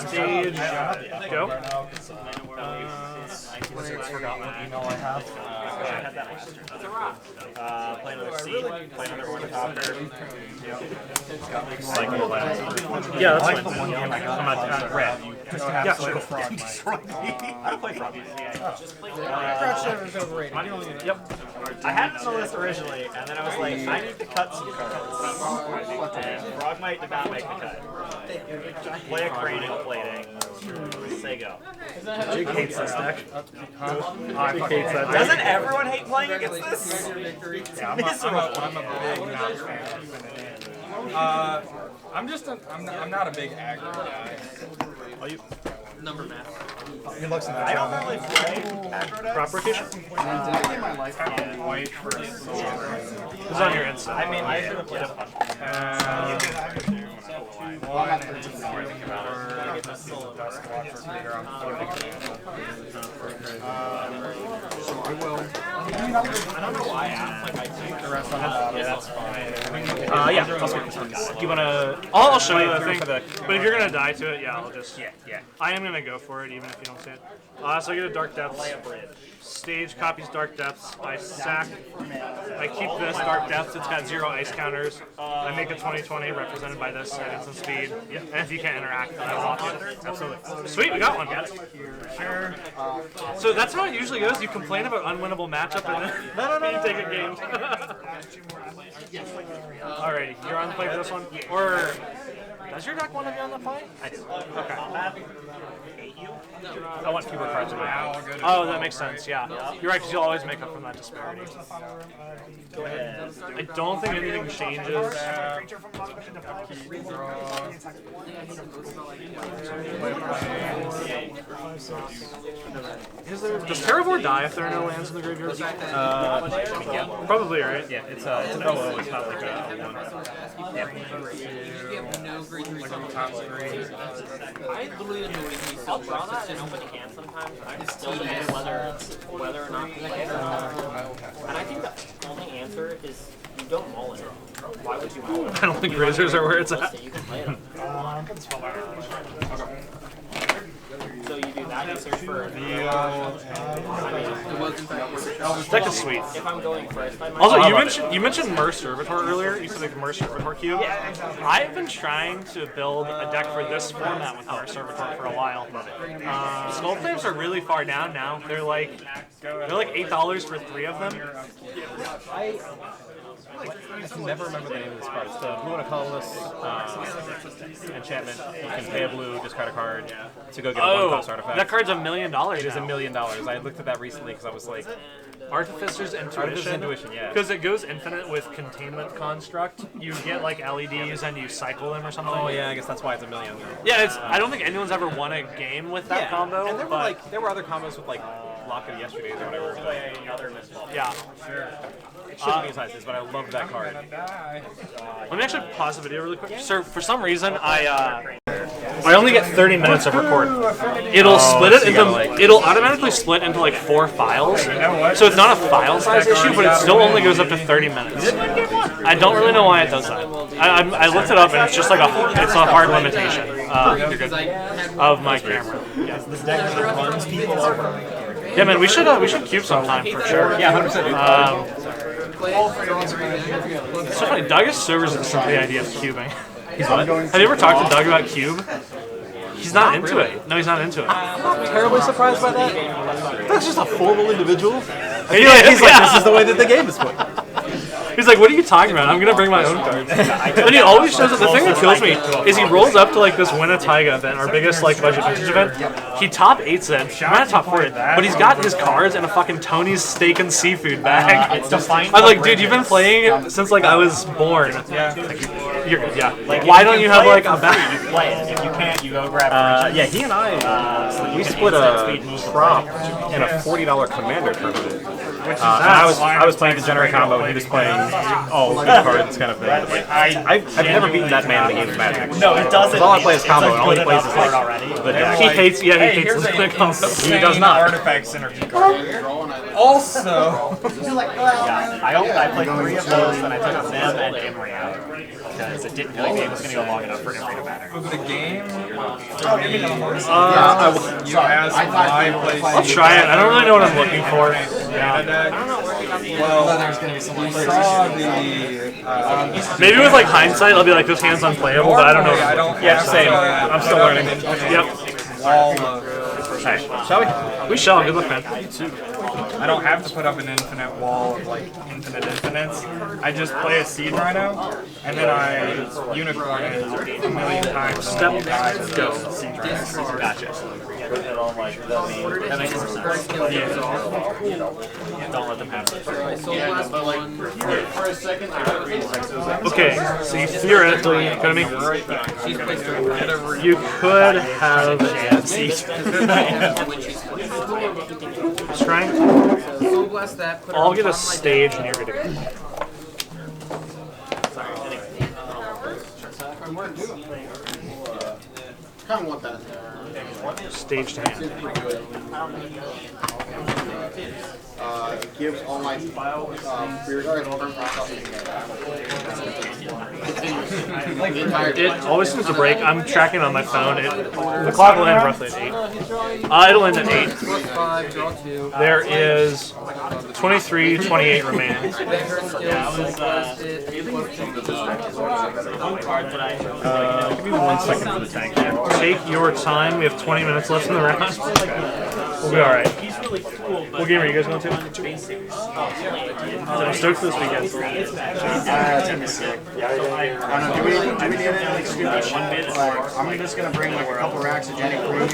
Stage, go. Forgot what email I have. Play another seed, play another ornithopter. Cycle that. Yeah, that's fine. I'm not red. Yeah, sure. I don't play frog. Yep. I had it on the list originally, and then I was like, I need to cut some cards. And Frogmite did not make the cut. Play a cranial plating. Say go. Jake hates this deck. Jake hates that deck. Doesn't everyone hate playing against this? Yeah, I'm a big not I'm not a big aggro guy. He looks at I don't really play aggro decks. Crop rotation. White for Who's on your inside? I mean, I should have played a bunch. I don't know why I asked. Like, I think the rest of Yeah, that's fine. Yeah, I'll skip this one. Do you want to... I'll show you the thing, but if you're going to die to it, yeah, I'll just... Yeah. I am going to go for it, even if you don't see it. So I get a Dark Depths. Stage copies Dark Depths. I sack. I keep this Dark Depths. It's got 0 ice counters. I make a 20/20 represented by this at instant speed. And if you can't interact, then I lock it. Absolutely. Sweet, we got one. Sure. So that's how it usually goes. You complain about unwinnable matchup, and then you take a game. Alrighty, you're on the play for this one? Or does your deck want to be on the play? I do. Okay. I want fewer cards in my hand. Oh, that makes sense, yeah. You're right, because you'll always make up from that disparity. I don't think anything changes. Does Terravor die if there are no lands in the graveyard? Probably, right? Yeah, it's an 0-0. It's not like a 1. I'll draw that and open hand sometimes. I still debate whether or not to play it. And I think the only answer is you don't mull it. Why would you mull it? I don't think Grazers are where it's at. You can play it. So you do that, you search for This deck is sweet. if I'm going first, I might Also, you mentioned Mer Servitor earlier. You said like the Mer Servitor cube. I've been trying to build a deck for this format with Mer Servitor for a while. Skull Claves are really far down now. They're like $8 for 3 of them. I can never remember the name of this card. It's the blue and a colorless enchantment. You can pay a blue, discard a card to go get a 1-cost artifact. That card's $1 million. It is $1 million. I looked at that recently because I was like, Artificer's Intuition. Yeah. Because it goes infinite with Containment Construct. You get like LEDs and you cycle them or something. oh yeah, I guess that's why it's $1 million. Yeah, it's. I don't think anyone's ever won a game with that combo. And but there were other combos with like Lock of Yesterdays or whatever. yeah. It shouldn't be as high as this, but I love that card. Let me actually pause the video really quick. So for some reason, I only get 30 minutes of record. It'll split it into. It'll automatically split into like 4 files. So it's not a file size issue, but it still only goes up to 30 minutes. I don't really know why it does that. I looked it up and it's just like it's a hard limitation. You're good. Of my camera. Yeah, man, we should cube sometime for sure. Yeah, 100%. It's so funny. Doug is so resistant to the idea of cubing. He's what? Have you ever talked to Doug about cube? He's not into it. No, he's not into it. I'm not terribly surprised by that. That's just a formal individual. He's like, This is the way that the game is played. He's like, what are you talking about? I'm gonna bring my own cards. And he always shows up. The thing that kills me is he rolls up to like this Winna Taiga event, our biggest like budget vintage event. He top 8s it. I'm not top 4 but he's got his cards in a fucking Tony's steak and seafood bag. I'm like, dude, you've been playing since like I was born. You're good, yeah. Why don't you have like a bag? You play it. If you can't, you go grab Yeah, he and I, we split a prop in a $40 Commander tournament. I was playing Degenerate combo, and he was playing all good cards kind of thing. Like, I've never beaten that man in a game of Magic. No, it doesn't. All I play is combo, and all he plays is like already. the deck. He hates his quick combo. He does not. Artifact synergy card. Also, I played 3 of those, and I took them and Emery out because it didn't feel like the game was going to go long enough for Emery to matter. the game. You asked my place. I'll try it. I don't really know what I'm looking for. Well, there's going to be some. You saw the. Maybe with like hindsight, I'll be like, this hand's unplayable, but I don't know. Yeah, same. I'm still learning. Yep. Alright, shall we? We shall. Good luck, man. I don't have to put up an infinite wall of like infinite infinites. I just play a seed rhino, and then I unicorn it a million times. Step. Go. Seed rhino. Gotcha. That makes sense. Don't let them have it. Okay, so you theoretically, you could have a seat. Trying. I'll get a stage and you're good to go. Kind of want that. Staged hand. It gives all my It always seems to break. I'm tracking on my phone. The clock will end roughly at 8. It'll end at 8. There is 23, 28 remaining. Give me 1 second for the tank. Take your time. We have 20 minutes left in the round. We'll be alright. What game are you guys going to? I'm stoked for this weekend. Do we need anything stupid? I'm just gonna bring like a couple racks of Jenny Creams.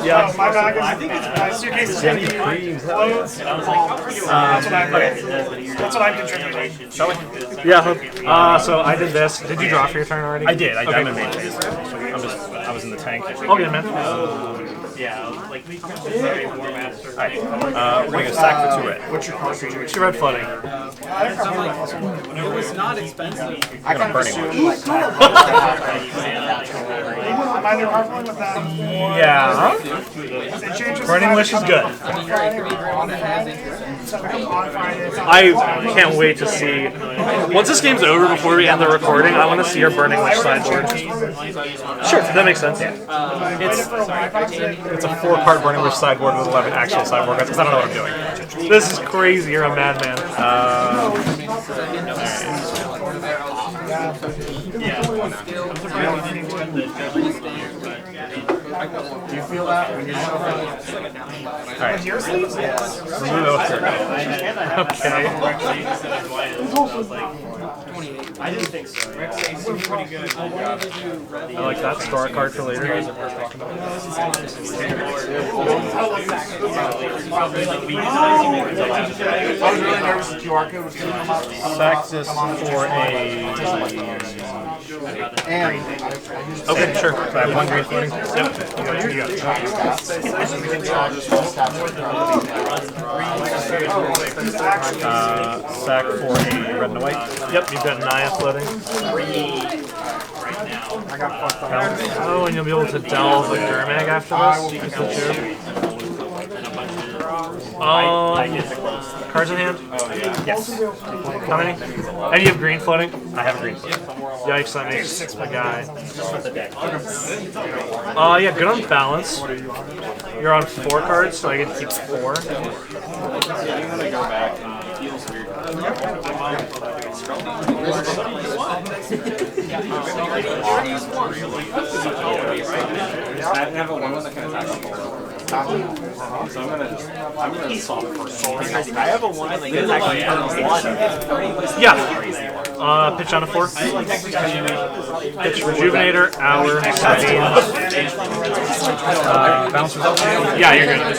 Yeah. My bag is, my suitcase is Jenny Creams. clothes. That's what I'm contributing. Shall we? Yeah. So I did this. Did you draw for your turn already? I did. I'm Okay. in main phase. I was in the tank. Okay, man. Alright, we're going to sack for 2 red. What's your cost? 2 red flooding. I kind of assume like Am I there carefully with that? Yeah. It changes. Burning Wish is good. I can't wait to see. Once this game's over, before we end the recording, I want to see our Burning Wish sideboard. Sure, that makes sense. It's a 4-card Burning Wish sideboard with 11 actual sideboard cards, because I don't know what I'm doing. This is crazy. You're a madman. do you feel that when you're Alright. Your sleeves? Remove those 3. Okay. I didn't think so. Pretty good. I like that. Store a card for later. I was really nervous the QR code was going to come up. Sack this for a... And Okay, sure. I have 1 green floating. Yep. You got it. Sack for a red and a white. Yep, you've got Naya floating. Oh, and you'll be able to delve with Gurmag after this. I did the close. Cards in hand? Yes. How many? And you have green floating? I have a green flip. Yikes, that makes my guy. Just with the deck. Yeah, good on balance. You're on 4 cards, so I get to keep 4. I have a 1/1 that can attack people. So I'm gonna solve it first. I have a 1 that can actually Yeah. Pitch on a 4. Pitch Rejuvenator, Hour, Bounce results. yeah, you're good. And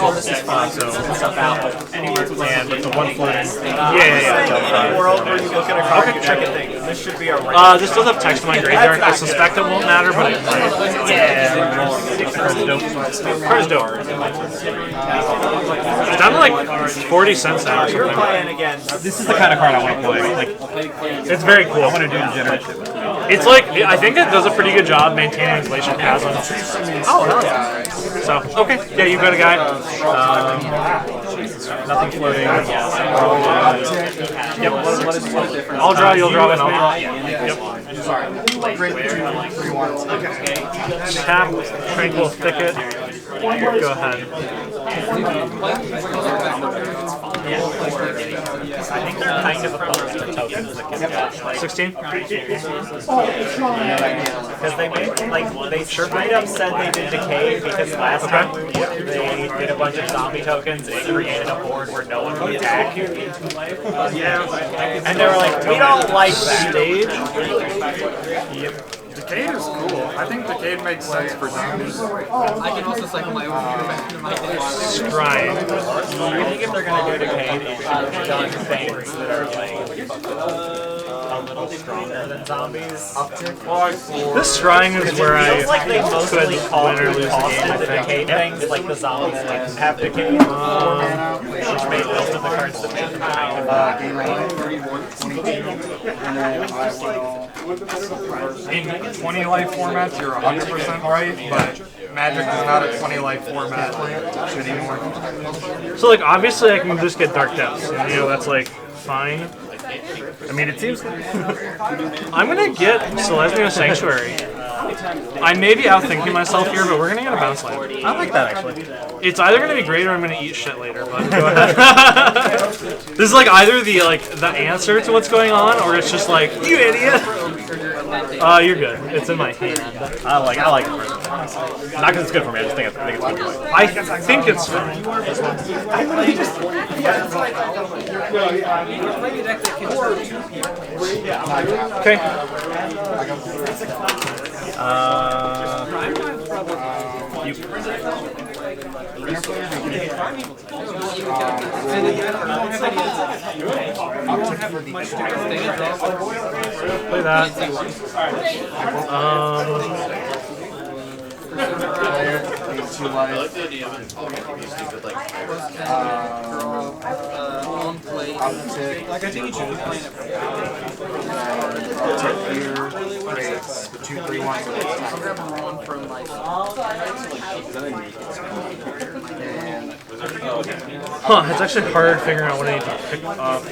it's a 1 floating. Yeah. World where you look at a card and check it thing. This should be a This does have text in my graveyard. I suspect it won't matter, but it might. Card's dope. It's down to like 40 cents now or You're something. playing again. This is the kind of card I want to play. Like, It's very cool. I want to do degenerative. It's like, I think it does a pretty good job maintaining Glacial Chasm. Oh, hell yeah. So, okay. Yeah, you got a guy. Nothing floating. Yep. I'll draw, you'll draw, and I'll draw. Yep. Tap, Tranquil Thicket. Go ahead. I think they're kind of opposed to tokens that can get 16? because they made they straight up said they did decay because last time they did a bunch of zombie tokens, it created a board where no one would attack. And they were like, we don't like that. Stage? Decade is cool. I think Decade makes sense for zombies. I can also cycle my own back into my deck. Scrying. I think if they're gonna do decay, it's done things that are like a little stronger than zombies. This scrying is where I Feels like they mostly could call win or lose the game, I the think. decay things, like the zombies like have decay, which made most of the cards that make them kind of In 20 life formats, you're 100% right, but Magic is not a 20 life format anymore. So, like, obviously I can just get Dark Depths, and, you know, that's, like, fine. I mean, it seems... I'm gonna get Selesnya Sanctuary. I may be outthinking myself here, but we're gonna get a bounce land. I like that actually. It's either gonna be great or I'm gonna eat shit later, but go ahead. This is like either the answer to what's going on, or it's just like, you idiot! You're good. It's in my hand. I like it personally. Not because it's good for me. I just think it's good for me. I think it's fine. Okay. Play that. Like I think you should be playing it. I'm grabbing one from like. Huh, it's actually hard figuring out what I need to pick up.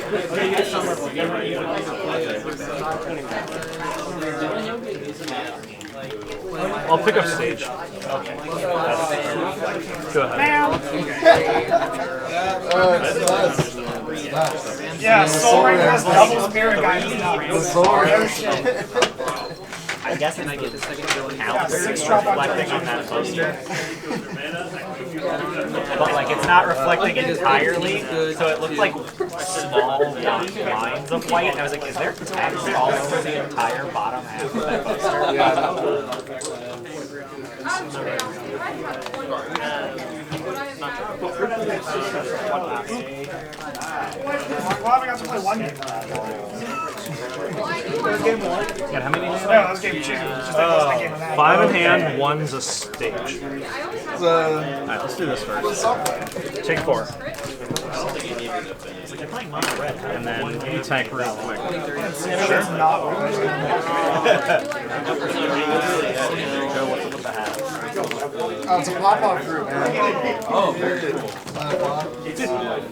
I'll pick up stage. Go ahead. Yeah, Soul Ring has double spirit guys. I guess I get the second calendar reflecting on that poster. But like it's not reflecting entirely, so it looks like small lines of white. And I was like, is there text all over the entire bottom half of that poster? Well, I got to play one game. And how many? No, that was game 2. Just that game of that. 5 in hand, 1's a stage. Alright, let's do this first. Take 4. You're playing mono red. And then you tank real quick. Sure. Joe, what's up with the hat? Oh, it's a pop-off fruit, man. Oh, very cool.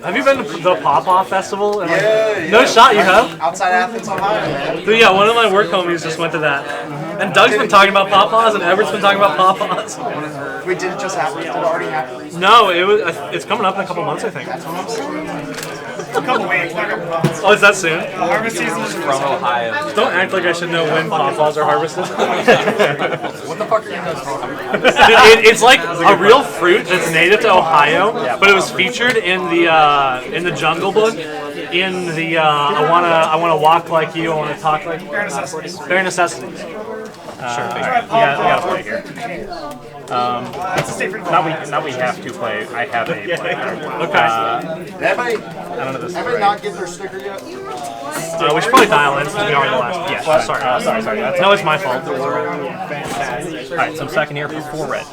Have you been to the Pawpaw Festival? And, like, Yeah, no shot, you have? Outside Athens, Ohio, man. But yeah, one of my work homies just went to that. And Doug's been talking about Pawpaws, and Everett's been talking about Pawpaws. Wait, did it just happen? Did it already happen? No, it's coming up in a couple months, I think. A couple weeks, not a couple months. Oh, is that soon? Harvest season is From Ohio. Don't act like I should know when pawpaws are harvested. What the fuck are you guys talking about? It's like a real fruit that's native to Ohio, but it was featured in the Jungle Book. In the I wanna walk like you, I wanna talk like you. Bare necessities. Bare necessities. Sure. We gotta play here. Not we have to play. I have a play. Okay. Everybody, I don't know this. everybody not get their sticker yet? We should probably dial in since we already last. Yeah. Sorry. No, it's my fault. All right, so I'm second here for 4 red.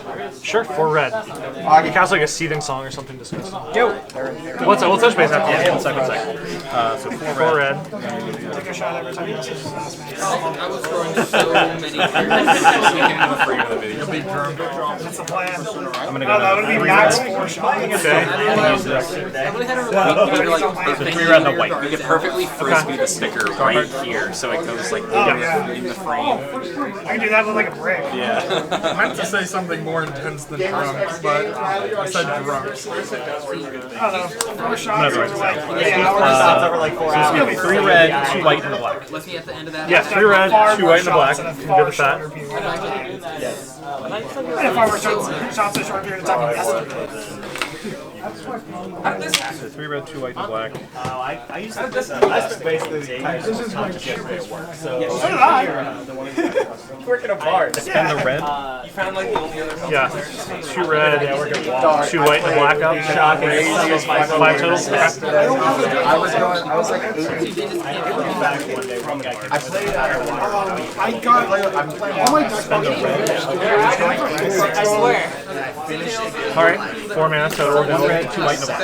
Sure. 4 red. You cast like a seething song or something disgusting. Yo. We'll touch base after. Yeah, one second. So 4 red. take a shot every time you say I was throwing so many That's the plan. I'm gonna No, that go. would be max 4 shots. Okay. I would have had a like, So 3 red and a white. You could perfectly frisbee the sticker right here, so it goes like in the frame. I can do that with like a brick. I meant to say something more intense than drunks, but I said drunks. I don't know. 4 shots over like 8 So it's 3 red, 2 white, and a black. left me at the end of that. Yeah, 3 red, 2 white, and a black. I'm good with that. And if I were shots in a short period of time, yes. So 3 red, 2 white, and a black. So did I. Working a bar. Spend the red. Yeah. 2 red, 2 white, and a black up. Shocking. 5 total. I was like 18. I played I got I'm playing all my I swear. All right. 4 mana total. 1 red, 2 white, and a black.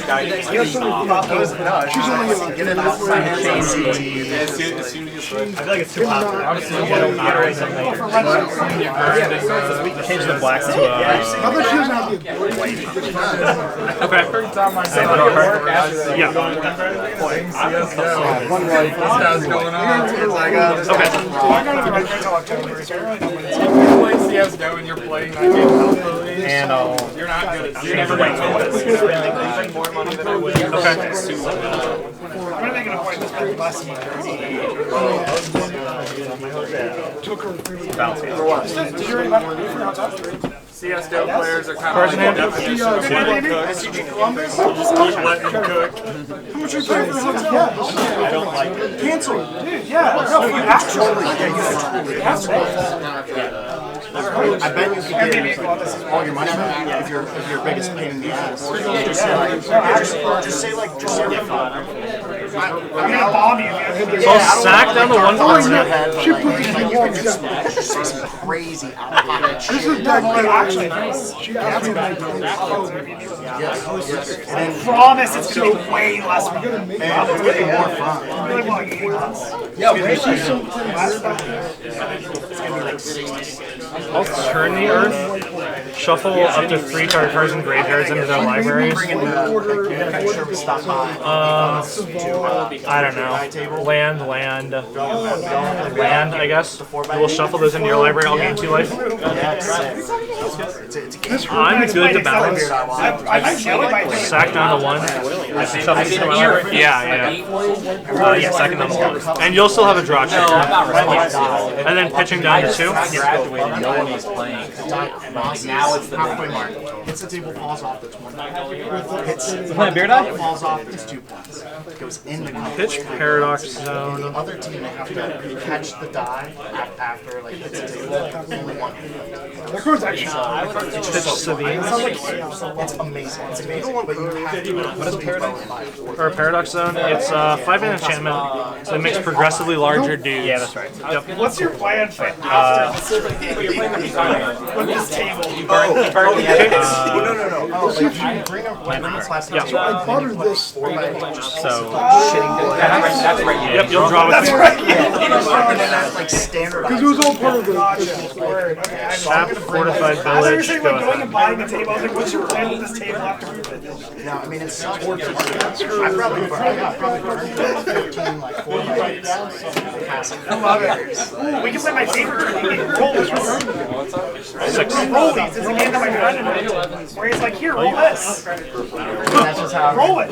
I feel like it's too popular. Obviously, you get Change the black to Okay. Yeah. What's going on? I got to the red until October. It's really not when it's You play CSGO and you're playing that game healthily. and You're not good at change the white to more money than I would. I'm going to make an appointment to spend less money. Did you already buy it for outside? CSGO players are kind of like just keep letting them cook. How much are you paying for the hotel? I don't like it. Cancel. Dude, yeah. No, you actually. I bet you could get all your money back if you're biggest pain in the ass. Just say like I'm going to bomb you. So I'll sack down the 1 you could just say some crazy out of pocket shit. Actually, I promise it's going to be way less money. And it's gonna be more fun. Really more like 8 months. Yeah, we should. I'll turn the earth, shuffle up to 3 target cards and graveyards into their libraries. I don't know. Land, I guess. We'll shuffle those into your library. I'll gain 2 life. I'm good to balance. I killed my Sack down to 1. Shuffle these into my library. Yeah, sack down to 1. And you'll still have a draw check. And then pitching down to 2. No one was playing. Now it's the big mark. Hits the table, falls off, that's 1. Hits Playing beer die? falls off, that's 2 points. Goes in the Pitch Paradox The Zone. other team, they have to catch the die after like hits the table. Only 1. That card's actually. Pitch Savine. It's amazing. It's amazing, but you have to. What is Paradox? Or Paradox Zone. It's a 5-mana enchantment that makes progressively larger dudes. Yeah, that's right. Yep. What's your plan for after with this table? burned the edges. Oh, like, bring a class. So I buttered this. So That's right. Yep, you'll draw with That's me. right. Like standard. Because it was all part of the. Tap fortified I thought you were village. saying Go like going ahead. and buying a table. I was like, what's your plan with this table after we finish? No, I mean it sucks. I probably 15 like 4 bites. I love it. We can play my favorite drinking game. Roll this. Roll these. It's a game that my friend invented. Where he's like, here, roll this. That's just how. Roll it.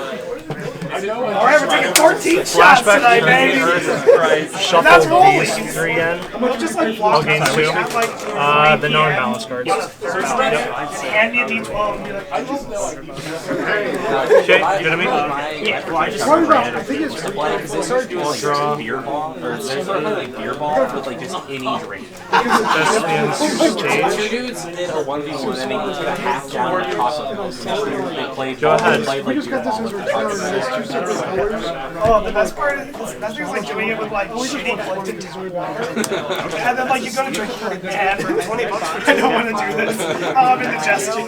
Alright, we're taking 14 shots tonight, baby. And that's Shuffle rolling. these 3 again. We'll just like block gain them. 2. Have, like, The non-balance cards. hand me a D12 and be like, Okay, you know what I mean? Yeah, well, I just What about- I think it's because they started doing like beer ball, or they started like beer ball with like just any drink. Stage. Two dudes did a 1v1 and they each got half gallon of chocolate. They played. Go ahead. They played we like just beer got this ball as with return. There's 2 separate colors. Oh, the best part is that thing's like doing it with like shitty collected water. And then like you go to drink for 10 or 20 bucks. I don't want to do this. I'm indigestion.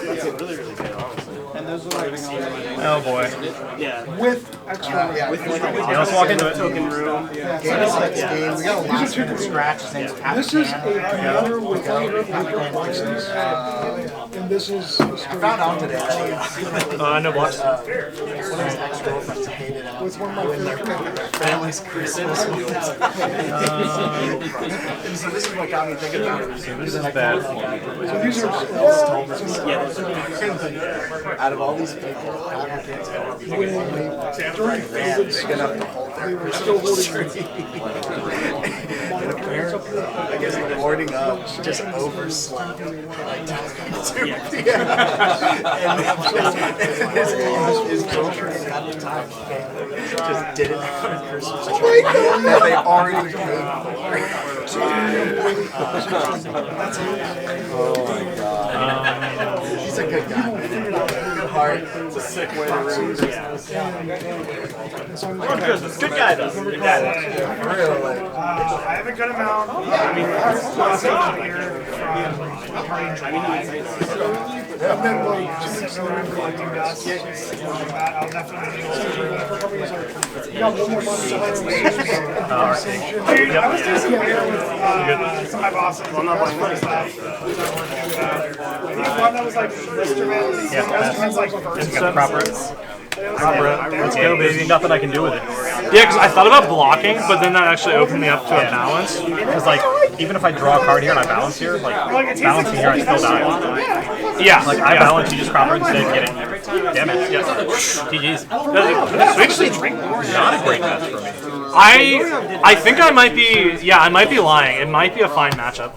Oh boy. With extra. yeah, let's walk into it. We got a lot from scratch. His name's Captain. This is a commander with under paper license. And this is I found out today that No blocks. one of his ex-girlfriends hated him. with one of my favorite. Family's Christmas meals. So this is what got me thinking about it. This is bad. So these are Out of all these people, applicants, during big enough to hold their Christmas tree. And apparently, I guess the boarding up just overslept. Like, and his girlfriend at the time just didn't have a Christmas tree that they already paid for. Oh my god. He's a good guy. Good heart. It's a sick way to ruin Christmas. Good guy though. Good guy. Really? I have a good amount. I mean, here from Party Drive. And then like 2 weeks later, I'm collecting dust. I'll definitely do it. Yeah, one more month. Dude, I was doing some weird with some of my bosses. I'm not playing funny stuff. I think one that was like instruments. Instruments like first. Let's go, baby. Nothing I can do with it. Yeah, because I thought about blocking, but then that actually opened me up to a balance. Because like, even if I draw a card here and I balance here, like balancing here, I still die. Yeah, Like I balance, you just cropper instead, get it. Damn it. Yeah. GG's. Not a great match for me. I think I might be. Yeah, I might be lying. It might be a fine matchup.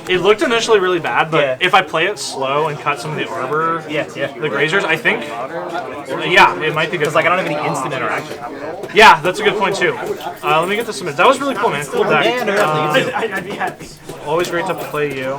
It looked initially really bad, but if I play it slow and cut some of the arbor, the grazers, I think, yeah, it might be good. Because like I don't have any instant interaction. Yeah, that's a good point too. Let me get this submitted. That was really cool, man. Cool deck. Yeah, no, you too. Always great to play you.